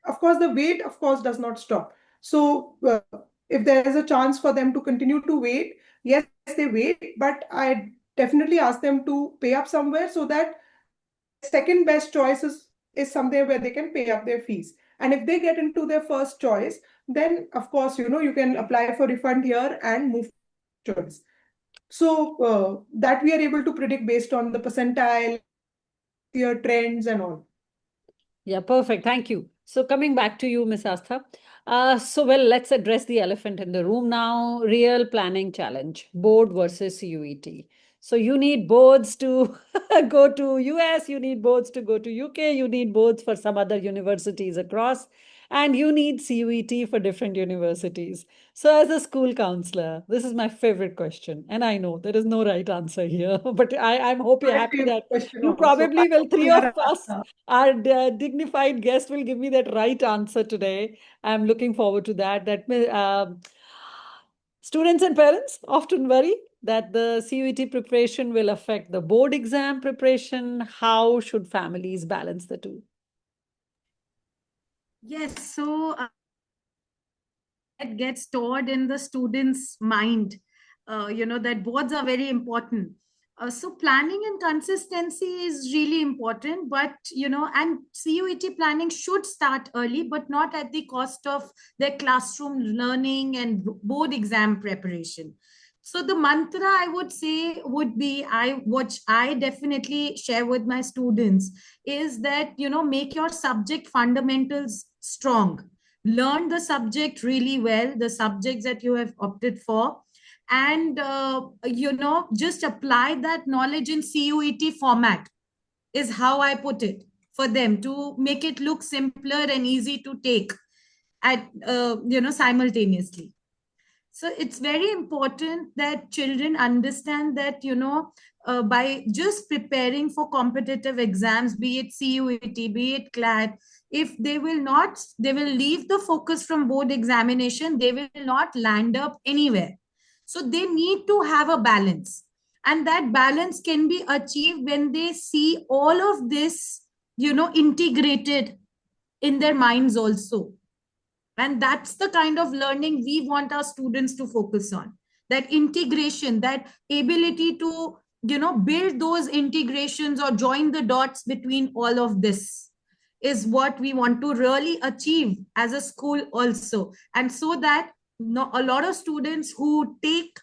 [SPEAKER 4] of course, the wait, of course, does not stop. So, if there is a chance for them to continue to wait, yes, they wait, but I definitely ask them to pay up somewhere so that their second best choice is somewhere where they can pay up their fees. And if they get into their first choice, then of course, you can apply for refund here and move to choice. So that we are able to predict based on the percentile, year trends and all.
[SPEAKER 1] Yeah, perfect. Thank you. So coming back to you, Miss Astha. Well, let's address the elephant in the room now. Real planning challenge, board versus CUET. So you need boards to go to US, you need boards to go to UK, you need boards for some other universities across, and you need CUET for different universities. So as a school counselor, this is my favorite question. And I know there is no right answer here, but I'm
[SPEAKER 4] My
[SPEAKER 1] happy
[SPEAKER 4] favorite
[SPEAKER 1] that
[SPEAKER 4] question
[SPEAKER 1] you
[SPEAKER 4] also.
[SPEAKER 1] probably will, three of us,
[SPEAKER 4] Yeah.
[SPEAKER 1] our dignified guest will give me that right answer today. I'm looking forward to that. Students and parents often worry that the CUET preparation will affect the board exam preparation. How should families balance the two?
[SPEAKER 2] Yes, so that gets stored in the student's mind, that boards are very important. So planning and consistency is really important, but and CUET planning should start early, but not at the cost of their classroom learning and board exam preparation. So the mantra I would say would be, which I definitely share with my students, is that make your subject fundamentals strong. Learn the subject really well, the subjects that you have opted for, and just apply that knowledge in CUET format, is how I put it, for them to make it look simpler and easy to take at simultaneously. So it's very important that children understand that by just preparing for competitive exams, be it CUET, be it CLAT, if they will leave the focus from board examination, they will not land up anywhere. So they need to have a balance, and that balance can be achieved when they see all of this integrated in their minds also. And that's the kind of learning we want our students to focus on, that integration, that ability to build those integrations or join the dots between all of this, is what we want to really achieve as a school also. And so that a lot of students who take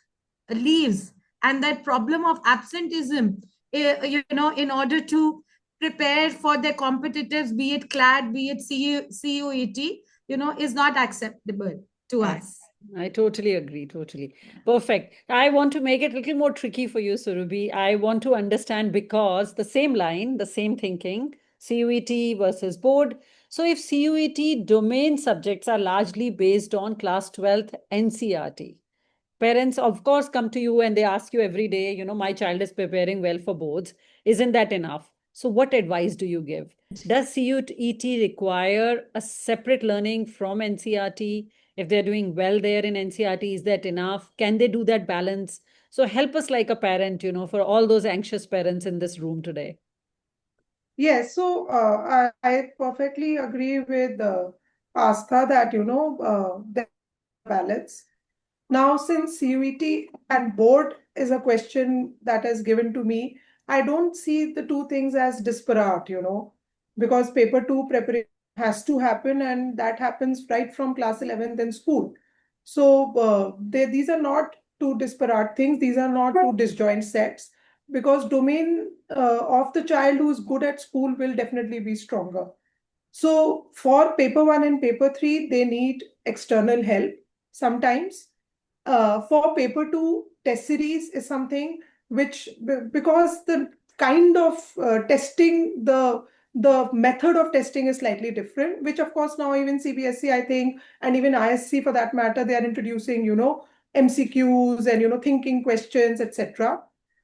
[SPEAKER 2] leaves, and that problem of absenteeism, in order to prepare for their competitives, be it CLAD, be it CUET, is not acceptable to us.
[SPEAKER 1] I totally agree. Totally. Perfect. I want to make it a little more tricky for you, Surabhi. I want to understand, because the same line, the same thinking, CUET versus board. So if CUET domain subjects are largely based on class 12th NCRT, parents, of course, come to you and they ask you every day, my child is preparing well for boards. Isn't that enough? So what advice do you give? Does CUET require a separate learning from NCRT? If they're doing well there in NCRT, is that enough? Can they do that balance? So help us like a parent, for all those anxious parents in this room today.
[SPEAKER 4] Yes, so I perfectly agree with Astha that, there's balance. Now, since CUET and board is a question that is given to me, I don't see the two things as disparate, because paper two preparation has to happen, and that happens right from class 11th in school. So these are not two disparate things. These are not two disjoint sets. because domain of the child who's good at school will definitely be stronger. So for paper one and paper three, they need external help sometimes. For paper two, test series is something which, because the kind of testing, the method of testing is slightly different, which of course now even CBSE, I think, and even ISC for that matter, they are introducing, MCQs and, thinking questions, etc.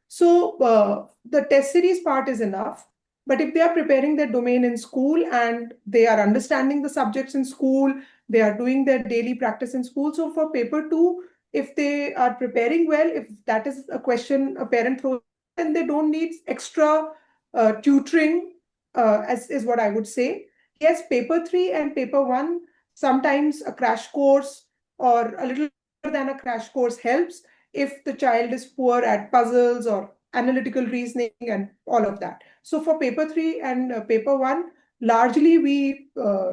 [SPEAKER 4] So the test series part is enough. But if they are preparing their domain in school and they are understanding the subjects in school, they are doing their daily practice in school. So for paper two, if they are preparing well, if that is a question a parent throws, then they don't need extra tutoring, as is what I would say. Yes, paper three and paper one, sometimes a crash course or a little more than a crash course helps if the child is poor at puzzles or analytical reasoning and all of that. So for paper three and paper one, largely we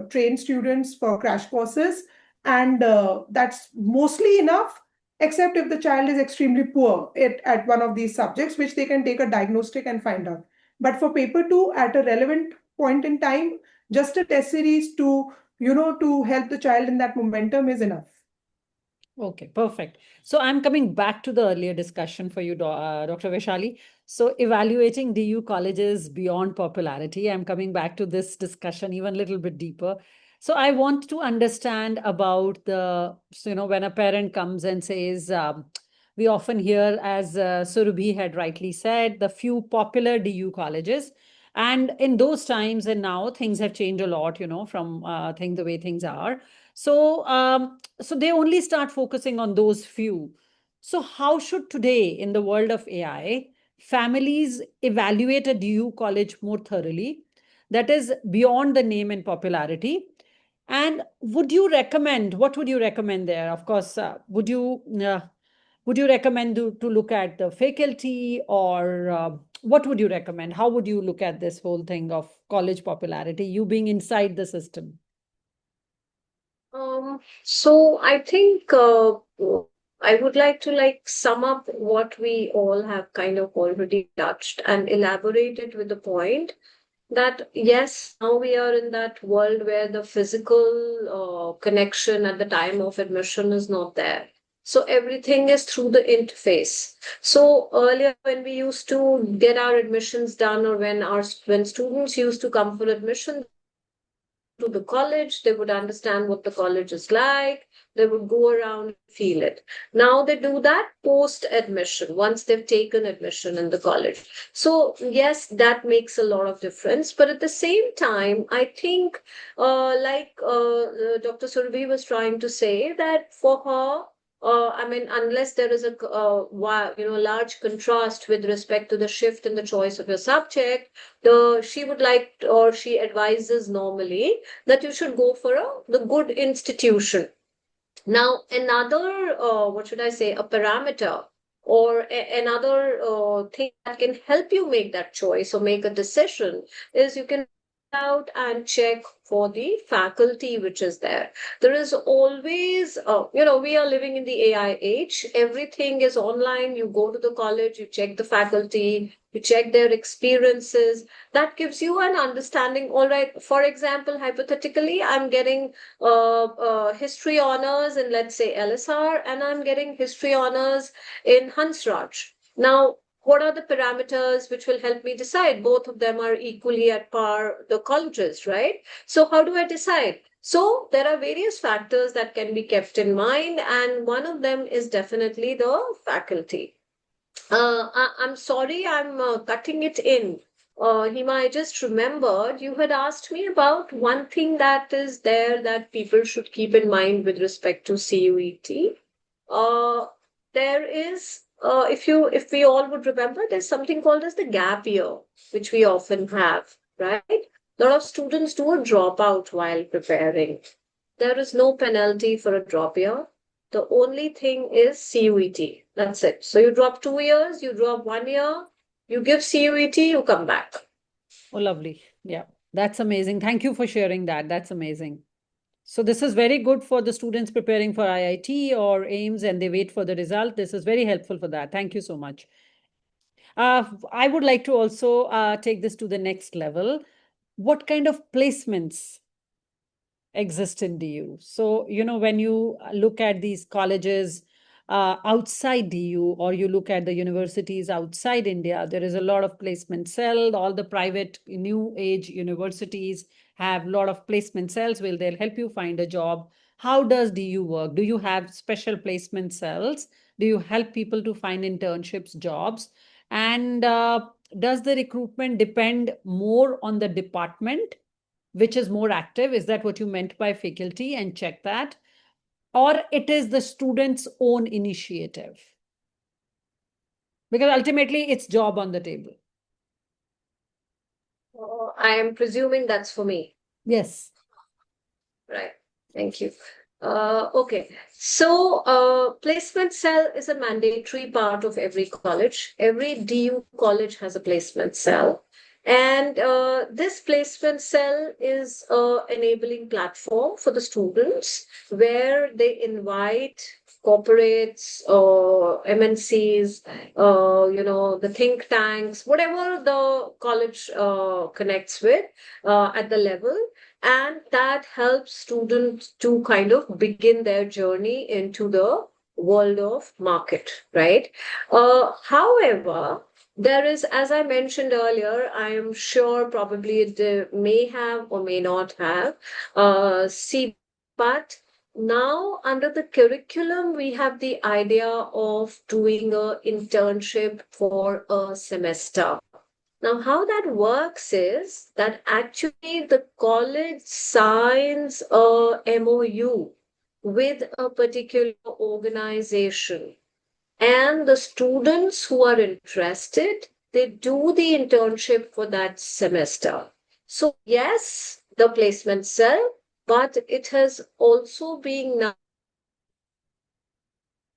[SPEAKER 4] train students for crash courses, and that's mostly enough, except if the child is extremely poor at one of these subjects, which they can take a diagnostic and find out. But for paper two, at a relevant point in time, just a test series to help the child in that momentum is enough.
[SPEAKER 1] Okay, perfect. So I'm coming back to the earlier discussion for you, Dr. Vaishali. So evaluating DU colleges beyond popularity, I'm coming back to this discussion even a little bit deeper. So I want to understand about when a parent comes and says, we often hear, as Surabhi had rightly said, the few popular DU colleges. And in those times and now, things have changed a lot, from the way things are. So they only start focusing on those few. So how should today, in the world of AI, families evaluate a DU college more thoroughly? That is beyond the name and popularity. And what would you recommend there? Of course, would you recommend to look at the faculty, or what would you recommend? How would you look at this whole thing of college popularity, you being inside the system?
[SPEAKER 3] So I think I would like to sum up what we all have kind of already touched and elaborate it with the point that yes, now we are in that world where the physical connection at the time of admission is not there. So everything is through the interface. So earlier, when we used to get our admissions done, or when students used to come for admission to the college, they would understand what the college is like, they would go around and feel it. Now they do that post admission, once they've taken admission in the college. So yes, that makes a lot of difference. But at the same time, I think Dr. Surabhi was trying to say, that for her, I mean, unless there is a large contrast with respect to the shift in the choice of your subject, she would like, or she advises normally, that you should go for the good institution. Now, another, what should I say, a parameter, or another thing that can help you make that choice or make a decision, is you can out and check for the faculty which is there. There is always, we are living in the AI age. Everything is online. You go to the college, you check the faculty, you check their experiences. That gives you an understanding. All right, for example, hypothetically, I'm getting history honors in, let's say, LSR, and I'm getting history honors in Hansraj. Now, what are the parameters which will help me decide? Both of them are equally at par, the colleges, right? So how do I decide? So there are various factors that can be kept in mind, and one of them is definitely the faculty. I'm sorry, I'm cutting it in. Hima, I just remembered you had asked me about one thing that is there that people should keep in mind with respect to CUET. There is, if we all would remember, there's something called as the gap year, which we often have, right? A lot of students do a dropout while preparing. There is no penalty for a drop year. The only thing is CUET. That's it. So you drop 2 years, you drop 1 year, you give CUET, you come back.
[SPEAKER 1] Oh, lovely. Yeah, that's amazing. Thank you for sharing that. That's amazing. So this is very good for the students preparing for IIT or AIMS, and they wait for the result. This is very helpful for that. Thank you so much. I would like to also take this to the next level. What kind of placements exist in DU? So, when you look at these colleges outside DU, or you look at the universities outside India, there is a lot of placement cell. All the private new age universities have a lot of placement cells where they'll help you find a job. How does DU work? Do you have special placement cells? Do you help people to find internships, jobs? And does the recruitment depend more on the department, which is more active? Is that what you meant by faculty? And check that. Or it is the student's own initiative? Because ultimately it's job on the table.
[SPEAKER 3] I am presuming that's for me.
[SPEAKER 1] Yes.
[SPEAKER 3] Right. Thank you. Okay. So, placement cell is a mandatory part of every college. Every DU college has a placement cell. And this placement cell is an enabling platform for the students where they invite corporates or MNCs, the think tanks, whatever the college connects with at the level, and that helps students to kind of begin their journey into the world of market, right? However, there is, as I mentioned earlier, I am sure probably it may have or may not have C, but now under the curriculum we have the idea of doing a internship for a semester. Now, how that works is that actually the college signs a MOU with a particular organization, and the students who are interested, they do the internship for that semester. So yes, the placement cell, but it has also been now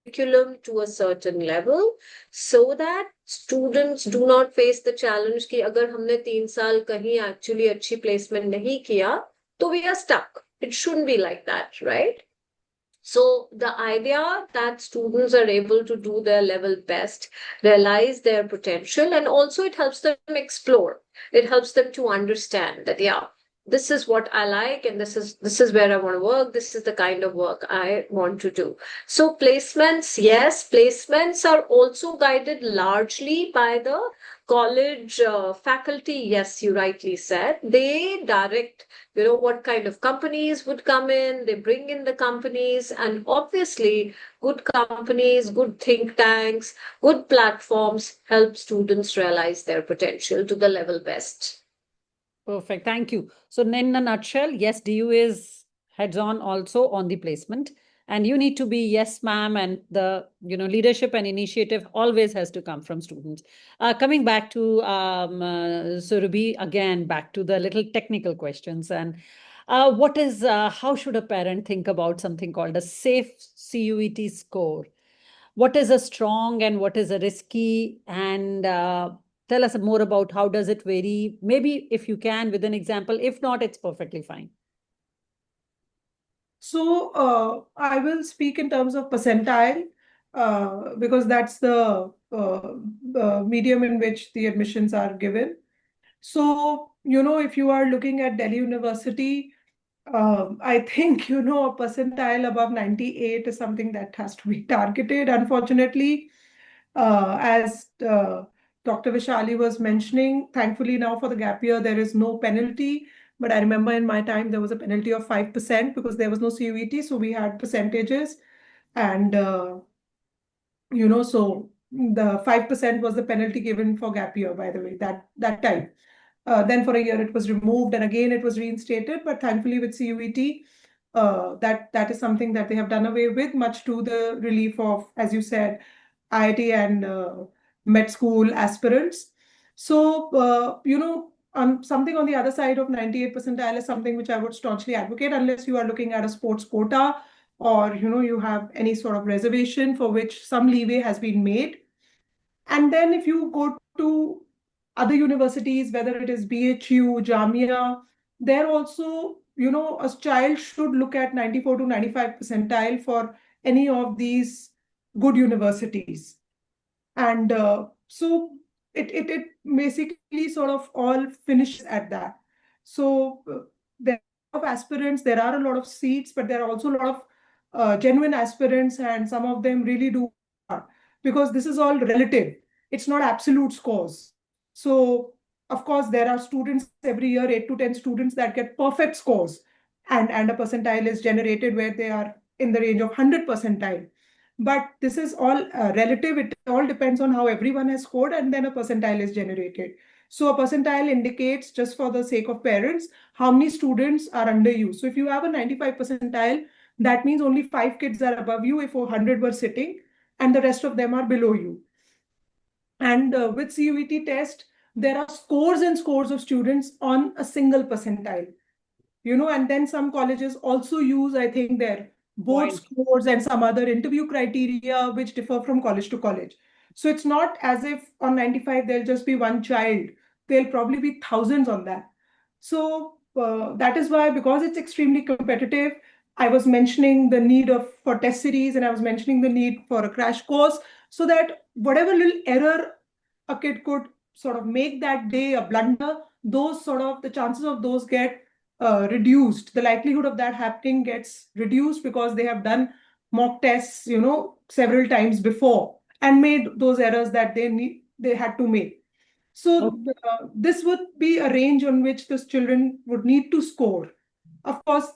[SPEAKER 3] curriculum to a certain level, so that students do not face the challenge कि अगर हमने 3 साल कहीं actually अच्छी placement नहीं किया तो we are stuck. It shouldn't be like that, right? So the idea that students are able to do their level best, realize their potential, and also it helps them explore. It helps them to understand that, yeah, this is what I like, and this is where I want to work. This is the kind of work I want to do. So placements, yes, placements are also guided largely by the college faculty. Yes, you rightly said. They direct, what kind of companies would come in, they bring in the companies, and obviously good companies, good think tanks, good platforms help students realize their potential to the level best.
[SPEAKER 1] Perfect. Thank you. So in a nutshell, yes, DU is heads on also on the placement. And you need to be yes, ma'am, and the leadership and initiative always has to come from students. Coming back to Surabhi, again, back to the little technical questions. And how should a parent think about something called a safe CUET score? What is a strong and what is a risky? And tell us more about how does it vary? Maybe if you can with an example. If not, it's perfectly fine.
[SPEAKER 4] So I will speak in terms of percentile because that's the medium in which the admissions are given. So, if you are looking at Delhi University, I think, a percentile above 98 is something that has to be targeted. Unfortunately, as Dr. Vishali was mentioning, thankfully now for the gap year, there is no penalty. But I remember in my time, there was a penalty of 5% because there was no CUET. So we had percentages. And, so the 5% was the penalty given for gap year, by the way, that time. Then for a year, it was removed and again, it was reinstated. But thankfully with CUET, that is something that they have done away with, much to the relief of, as you said, IIT and med school aspirants. So, something on the other side of 98 percentile is something which I would staunchly advocate, unless you are looking at a sports quota or, you have any sort of reservation for which some leeway has been made. And then if you go to other universities, whether it is BHU, Jamia, there also, a child should look at 94 to 95 percentile for any of these good universities. And so it basically sort of all finishes at that. So there are a lot of aspirants, there are a lot of seats, but there are also a lot of genuine aspirants, and some of them really do hard, because this is all relative. It's not absolute scores. So of course there are students every year, 8 to 10 students, that get perfect scores, and a percentile is generated where they are in the range of 100 percentile. But this is all relative. It all depends on how everyone has scored, and then a percentile is generated. So a percentile indicates, just for the sake of parents, how many students are under you. So if you have a 95 percentile, that means only 5 kids are above you if 100 were sitting, and the rest of them are below you. And with CUET test, there are scores and scores of students on a single percentile. And then some colleges also use, I think, their board
[SPEAKER 1] Point.
[SPEAKER 4] scores and some other interview criteria which differ from college to college. So it's not as if on 95 there'll just be one child. There'll probably be thousands on that. So that is why, because it's extremely competitive, I was mentioning the need for test series, and I was mentioning the need for a crash course, so that whatever little error a kid could sort of make that day, a blunder, the chances of those get reduced. The likelihood of that happening gets reduced, because they have done mock tests, several times before, and made those errors that they had to make. So this would be a range on which the children would need to score. Of course,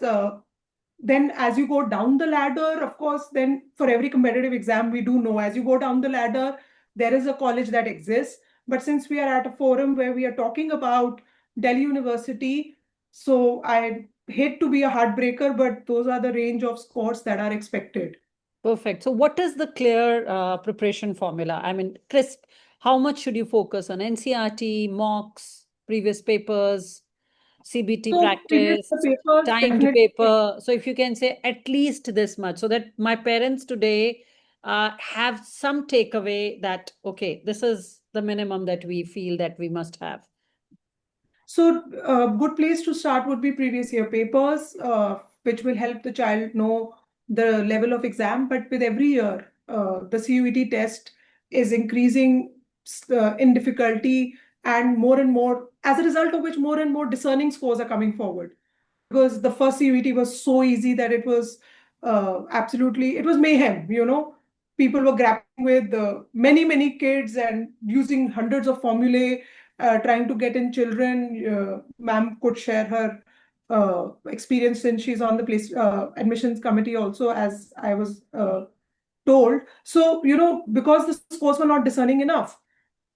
[SPEAKER 4] then as you go down the ladder, of course, then for every competitive exam, we do know, as you go down the ladder, there is a college that exists. But since we are at a forum where we are talking about Delhi University, so I hate to be a heartbreaker, but those are the range of scores that are expected.
[SPEAKER 1] Perfect. So what is the clear preparation formula? I mean, crisp, how much should you focus on NCRT, mocks, previous papers, CBT
[SPEAKER 4] So previous
[SPEAKER 1] practice,
[SPEAKER 4] papers,
[SPEAKER 1] timed
[SPEAKER 4] definitely.
[SPEAKER 1] paper? So if you can say at least this much, so that my parents today have some takeaway that, okay, this is the minimum that we feel that we must have.
[SPEAKER 4] So a good place to start would be previous year papers, which will help the child know the level of exam. But with every year, the CUET test is increasing in difficulty, and more, as a result of which more and more discerning scores are coming forward. Because the first CUET was so easy that it was it was mayhem. People were grappling with many kids and using hundreds of formulae, trying to get in children. Ma'am could share her experience, since she's on the place admissions committee also, as I was told. So, because the scores were not discerning enough,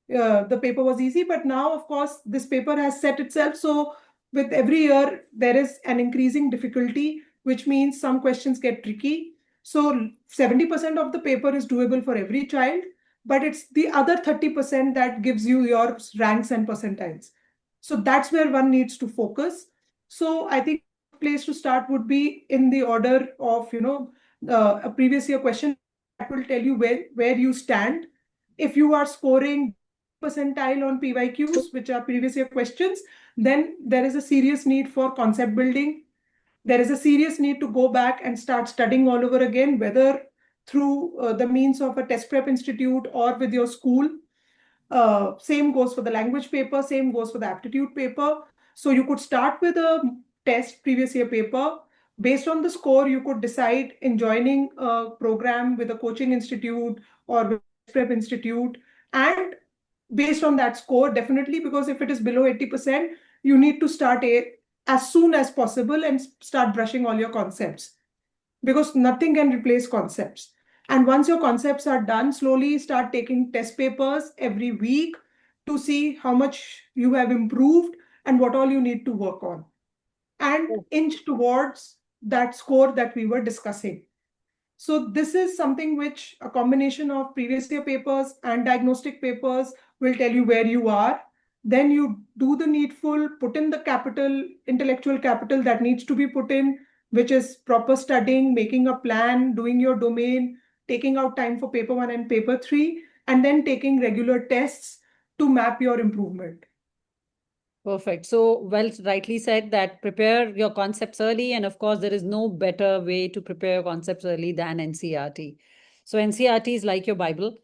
[SPEAKER 4] the paper was easy. But now, of course, this paper has set itself. So with every year, there is an increasing difficulty, which means some questions get tricky. So 70% of the paper is doable for every child, but it's the other 30% that gives you your ranks and percentiles. So that's where one needs to focus. So I think place to start would be in the order of, a previous year question that will tell you where you stand. If you are scoring percentile on PYQs, which are previous year questions, then there is a serious need for concept building. There is a serious need to go back and start studying all over again, whether through the means of a test prep institute or with your school. Same goes for the language paper, same goes for the aptitude paper. So you could start with a test previous year paper. Based on the score, you could decide in joining a program with a coaching institute or with a prep institute. And based on that score, definitely, because if it is below 80%, you need to start as soon as possible and start brushing all your concepts, because nothing can replace concepts. And once your concepts are done, slowly start taking test papers every week to see how much you have improved and what all you need to work on, and inch towards that score that we were discussing. So this is something which a combination of previous year papers and diagnostic papers will tell you where you are. Then you do the needful, put in the capital, intellectual capital that needs to be put in, which is proper studying, making a plan, doing your domain, taking out time for paper 1 and paper 3, and then taking regular tests to map your improvement.
[SPEAKER 1] Perfect. So, well, rightly said that prepare your concepts early. And of course, there is no better way to prepare your concepts early than NCRT. So, NCRT is like your Bible.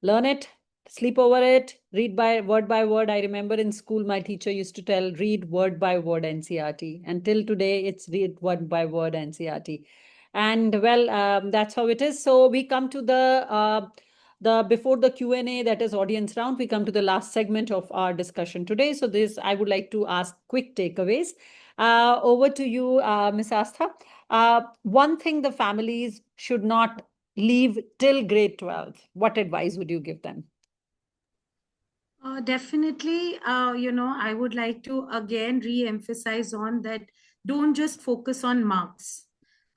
[SPEAKER 1] Learn it, sleep over it, read by word. I remember in school, my teacher used to tell, read word by word NCRT. Until today, it's read word by word NCRT. And well, that's how it is. So we come to the before the Q&A, that is audience round, we come to the last segment of our discussion today. So this, I would like to ask quick takeaways. Over to you, Ms. Astha. One thing the families should not leave till grade 12. What advice would you give them?
[SPEAKER 2] Definitely, I would like to again re-emphasize on that don't just focus on marks.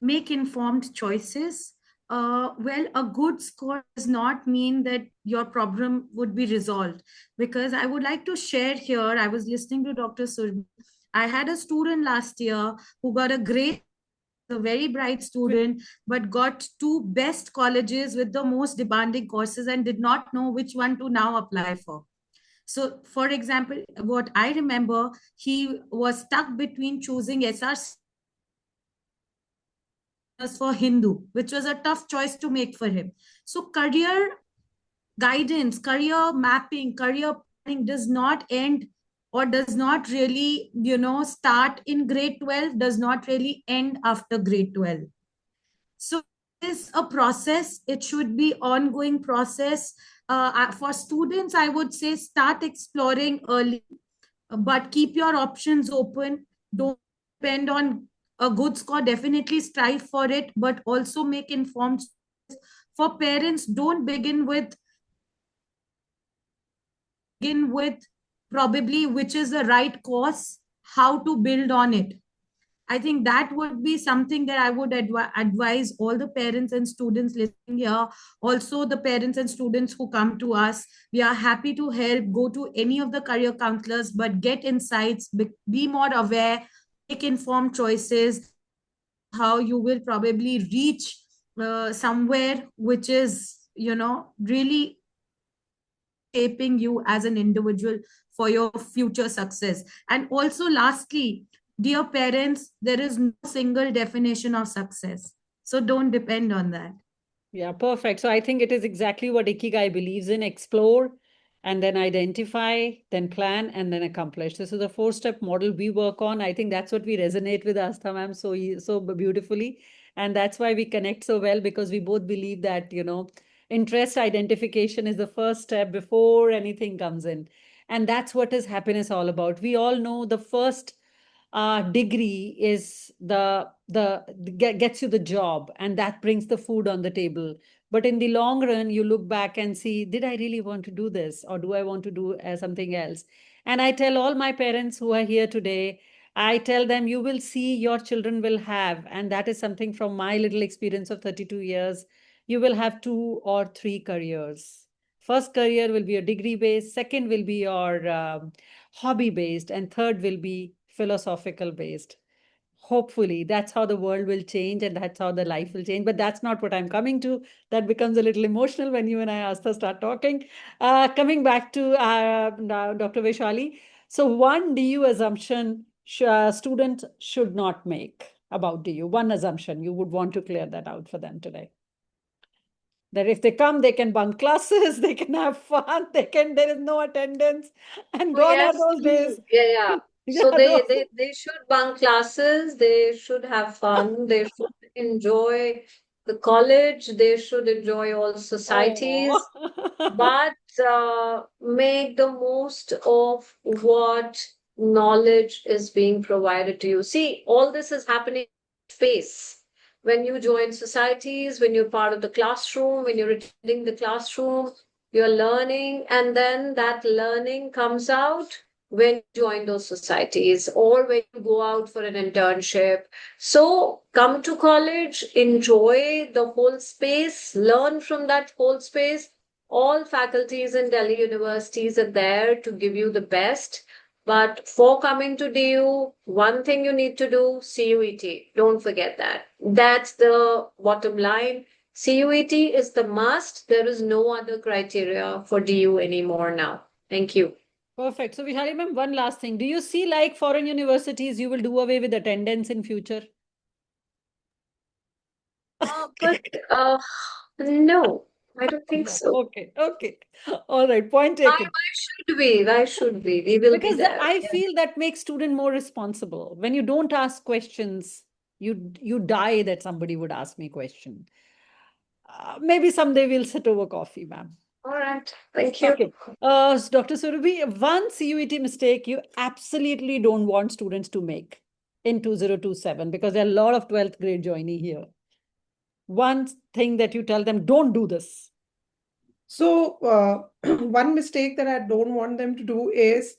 [SPEAKER 2] Make informed choices. Well, a good score does not mean that your problem would be resolved. Because I would like to share here, I was listening to Dr. Surbi. I had a student last year who got a very bright student, but got two best colleges with the most demanding courses and did not know which one to now apply for. So, for example, what I remember, he was stuck between choosing SRC for Hindu, which was a tough choice to make for him. So, career guidance, career mapping, career planning does not end or does not really, start in grade 12, does not really end after grade 12. So it's a process. It should be ongoing process. For students, I would say start exploring early, but keep your options open. Don't depend on a good score. Definitely strive for it, but also make informed. For parents, don't begin with probably which is the right course, how to build on it. I think that would be something that I would advise all the parents and students listening here. Also, the parents and students who come to us, we are happy to help. Go to any of the career counselors, but get insights, be more aware, make informed choices. How you will probably reach somewhere which is, really shaping you as an individual for your future success. And also, lastly, dear parents, there is no single definition of success. So don't depend on that.
[SPEAKER 1] Yeah, perfect. So I think it is exactly what Ikigai believes in: explore and then identify, then plan, and then accomplish. This is a four-step model we work on. I think that's what we resonate with Astha ma'am so beautifully. And that's why we connect so well, because we both believe that, interest identification is the first step before anything comes in. And that's what is happiness all about. We all know the first degree is gets you the job, and that brings the food on the table. But in the long run, you look back and see, did I really want to do this, or do I want to do something else? And I tell all my parents who are here today, I tell them, you will see your children will have, and that is something from my little experience of 32 years, you will have 2 or 3 careers. First career will be a degree based, second will be your hobby based, and third will be philosophical based. Hopefully that's how the world will change, and that's how the life will change. But that's not what I'm coming to. That becomes a little emotional when you and I, Astha, start talking. Coming back to now, Dr. Vaishali. So one DU assumption student should not make about DU. One assumption you would want to clear that out for them today. That if they come, they can bunk classes, they can have fun, there is no attendance, and
[SPEAKER 3] Oh,
[SPEAKER 1] gone are
[SPEAKER 3] yes.
[SPEAKER 1] those days.
[SPEAKER 3] Yeah. So
[SPEAKER 1] Yeah, those.
[SPEAKER 3] they should bunk classes, they should have fun, they should enjoy the college, they should enjoy all
[SPEAKER 1] Oh.
[SPEAKER 3] societies, but make the most of what knowledge is being provided to you. See, all this is happening face when you join societies, when you're part of the classroom, when you're attending the classroom, you're learning, and then that learning comes out when you join those societies or when you go out for an internship. So come to college, enjoy the whole space, learn from that whole space. All faculties in Delhi universities are there to give you the best. But for coming to DU, one thing you need to do, CUET. Don't forget that. That's the bottom line. CUET is the must. There is no other criteria for DU anymore now. Thank you.
[SPEAKER 1] Perfect. So, Vishali ma'am, one last thing. Do you see, like foreign universities, you will do away with attendance in future?
[SPEAKER 3] But no. I don't think so.
[SPEAKER 1] Okay, okay. All right, point
[SPEAKER 3] Why,
[SPEAKER 1] taken.
[SPEAKER 3] why should we? Why should we? We will be
[SPEAKER 1] Because
[SPEAKER 3] there.
[SPEAKER 1] I
[SPEAKER 3] Yeah.
[SPEAKER 1] feel that makes student more responsible. When you don't ask questions, you die that somebody would ask me question. Maybe someday we'll sit over coffee, ma'am.
[SPEAKER 3] All right. Thank you.
[SPEAKER 1] Okay. Dr. Surabhi, one CUET mistake you absolutely don't want students to make in 2027, because there are a lot of 12th grade joining here. One thing that you tell them, don't do this.
[SPEAKER 4] So, one mistake that I don't want them to do is,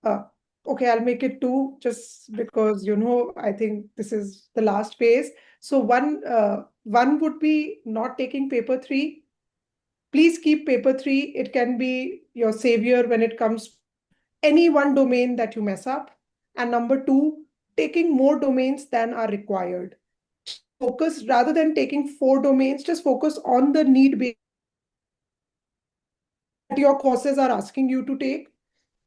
[SPEAKER 4] uh, okay, I'll make it two just because, I think this is the last phase. So, one would be not taking paper three. Please keep paper three. It can be your savior when it comes to any one domain that you mess up. And number two, taking more domains than are required. Focus rather than taking four domains, just focus on the need based that your courses are asking you to take,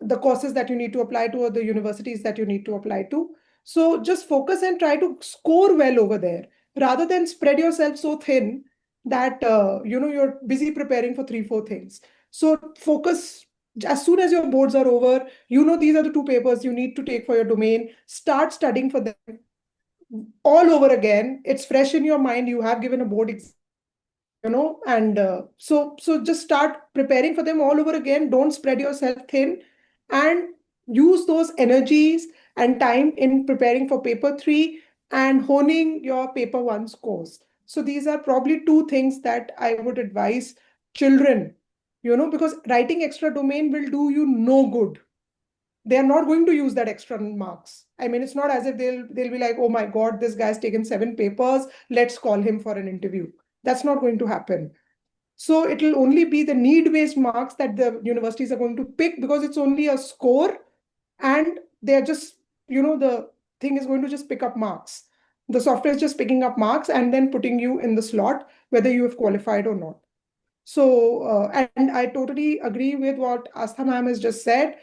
[SPEAKER 4] the courses that you need to apply to, or the universities that you need to apply to. So just focus and try to score well over there rather than spread yourself so thin that you're busy preparing for three, four things. So focus as soon as your boards are over, these are the two papers you need to take for your domain. Start studying for them all over again. It's fresh in your mind. You have given a board exam, and so just start preparing for them all over again. Don't spread yourself thin, and use those energies and time in preparing for paper three and honing your paper one scores. So these are probably two things that I would advise children, because writing extra domain will do you no good. They are not going to use that extra marks. I mean, it's not as if they'll be like, oh my God, this guy's taken 7 papers. Let's call him for an interview. That's not going to happen. So it will only be the need-based marks that the universities are going to pick, because it's only a score, and they're just, the thing is going to just pick up marks. The software is just picking up marks and then putting you in the slot, whether you have qualified or not. So, and I totally agree with what Astha ma'am has just said.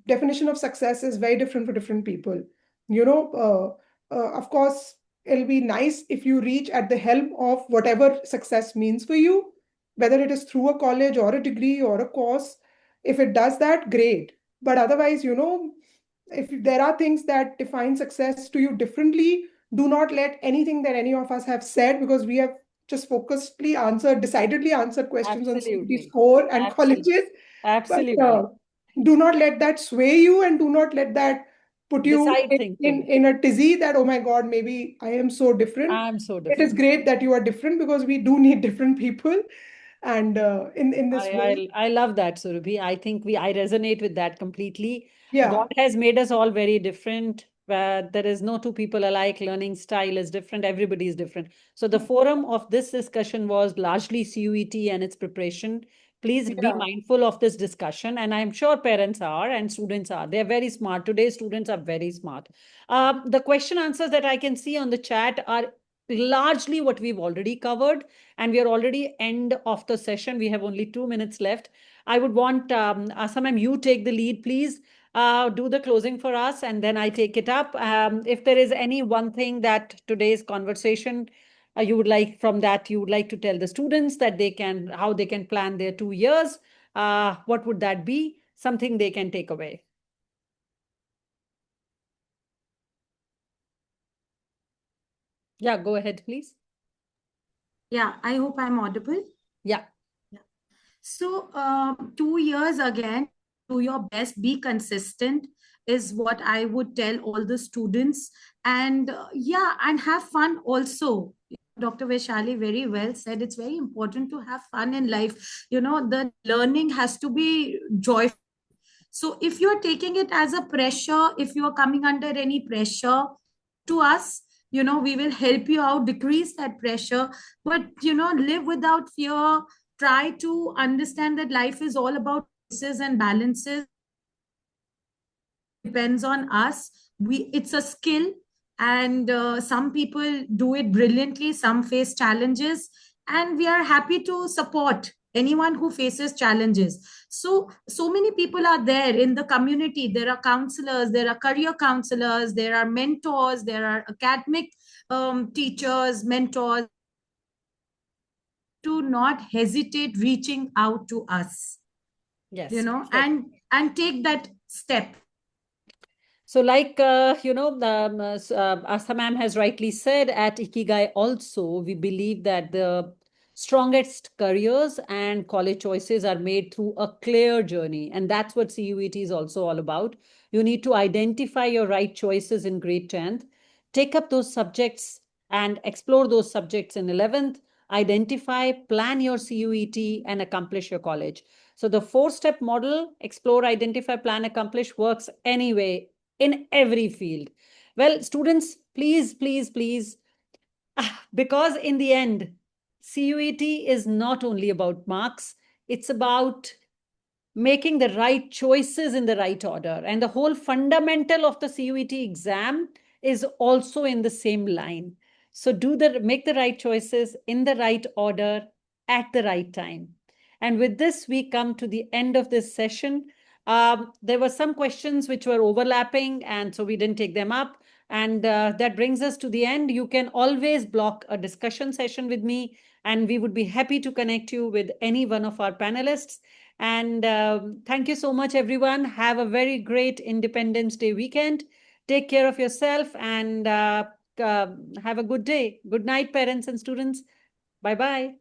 [SPEAKER 4] Definition of success is very different for different people. Of course, it'll be nice if you reach at the helm of whatever success means for you, whether it is through a college or a degree or a course. If it does that, great. But otherwise, if there are things that define success to you differently, do not let anything that any of us have said, because we have just decidedly answered questions on CBT
[SPEAKER 1] Absolutely.
[SPEAKER 4] score and
[SPEAKER 1] Absolutely.
[SPEAKER 4] colleges. But
[SPEAKER 1] Absolutely.
[SPEAKER 4] do not let that sway you, and do not let that put you
[SPEAKER 1] Decide
[SPEAKER 4] in,
[SPEAKER 1] thinking.
[SPEAKER 4] in a tizzy that, oh my God, maybe I am so different.
[SPEAKER 1] I'm so
[SPEAKER 4] It is
[SPEAKER 1] different.
[SPEAKER 4] great that you are different, because we do need different people. And in this world,
[SPEAKER 1] I love that, Surabhi. I think I resonate with that completely.
[SPEAKER 4] yeah,
[SPEAKER 1] God has made us all very different. There is no two people alike. Learning style is different. Everybody is different. So the forum of this discussion was largely CUET and its preparation. Please be
[SPEAKER 4] yeah.
[SPEAKER 1] mindful of this discussion, and I'm sure parents are and students are. They're very smart. Today's students are very smart. The question answers that I can see on the chat are largely what we've already covered, and we are already end of the session. We have only 2 minutes left. I would want Asa ma'am, you take the lead, please. Do the closing for us, and then I take it up. If there is any one thing that today's conversation you would like from that you would like to tell the students that how they can plan their 2 years, what would that be? Something they can take away. Yeah, go ahead, please.
[SPEAKER 2] Yeah, I hope I'm audible.
[SPEAKER 1] Yeah.
[SPEAKER 2] So, 2 years again, do your best, be consistent, is what I would tell all the students. And yeah, and have fun also. Dr. Vaishali very well said, it's very important to have fun in life. The learning has to be joyful. So if you're taking it as a pressure, if you're coming under any pressure to us, we will help you out, decrease that pressure, but, live without fear. Try to understand that life is all about choices and balances. Depends on us. It's a skill, and some people do it brilliantly, some face challenges, and we are happy to support anyone who faces challenges. So many people are there in the community. There are counselors, there are career counselors, there are mentors, there are academic teachers, mentors, to not hesitate reaching out to us,
[SPEAKER 1] Yes.
[SPEAKER 2] and take that step.
[SPEAKER 1] So, like, Asa ma'am has rightly said, at Ikigai also, we believe that the strongest careers and college choices are made through a clear journey. And that's what CUET is also all about. You need to identify your right choices in grade 10th, take up those subjects and explore those subjects in 11th, identify, plan your CUET, and accomplish your college. So the four-step model, explore, identify, plan, accomplish, works anyway in every field. Well, students, please, please, please, because in the end, CUET is not only about marks, it's about making the right choices in the right order. And the whole fundamental of the CUET exam is also in the same line. So make the right choices in the right order at the right time. And with this, we come to the end of this session. There were some questions which were overlapping, and so we didn't take them up. And that brings us to the end. You can always block a discussion session with me, and we would be happy to connect you with any one of our panelists. And thank you so much, everyone. Have a very great Independence Day weekend. Take care of yourself and have a good day. Good night, parents and students. Bye-bye.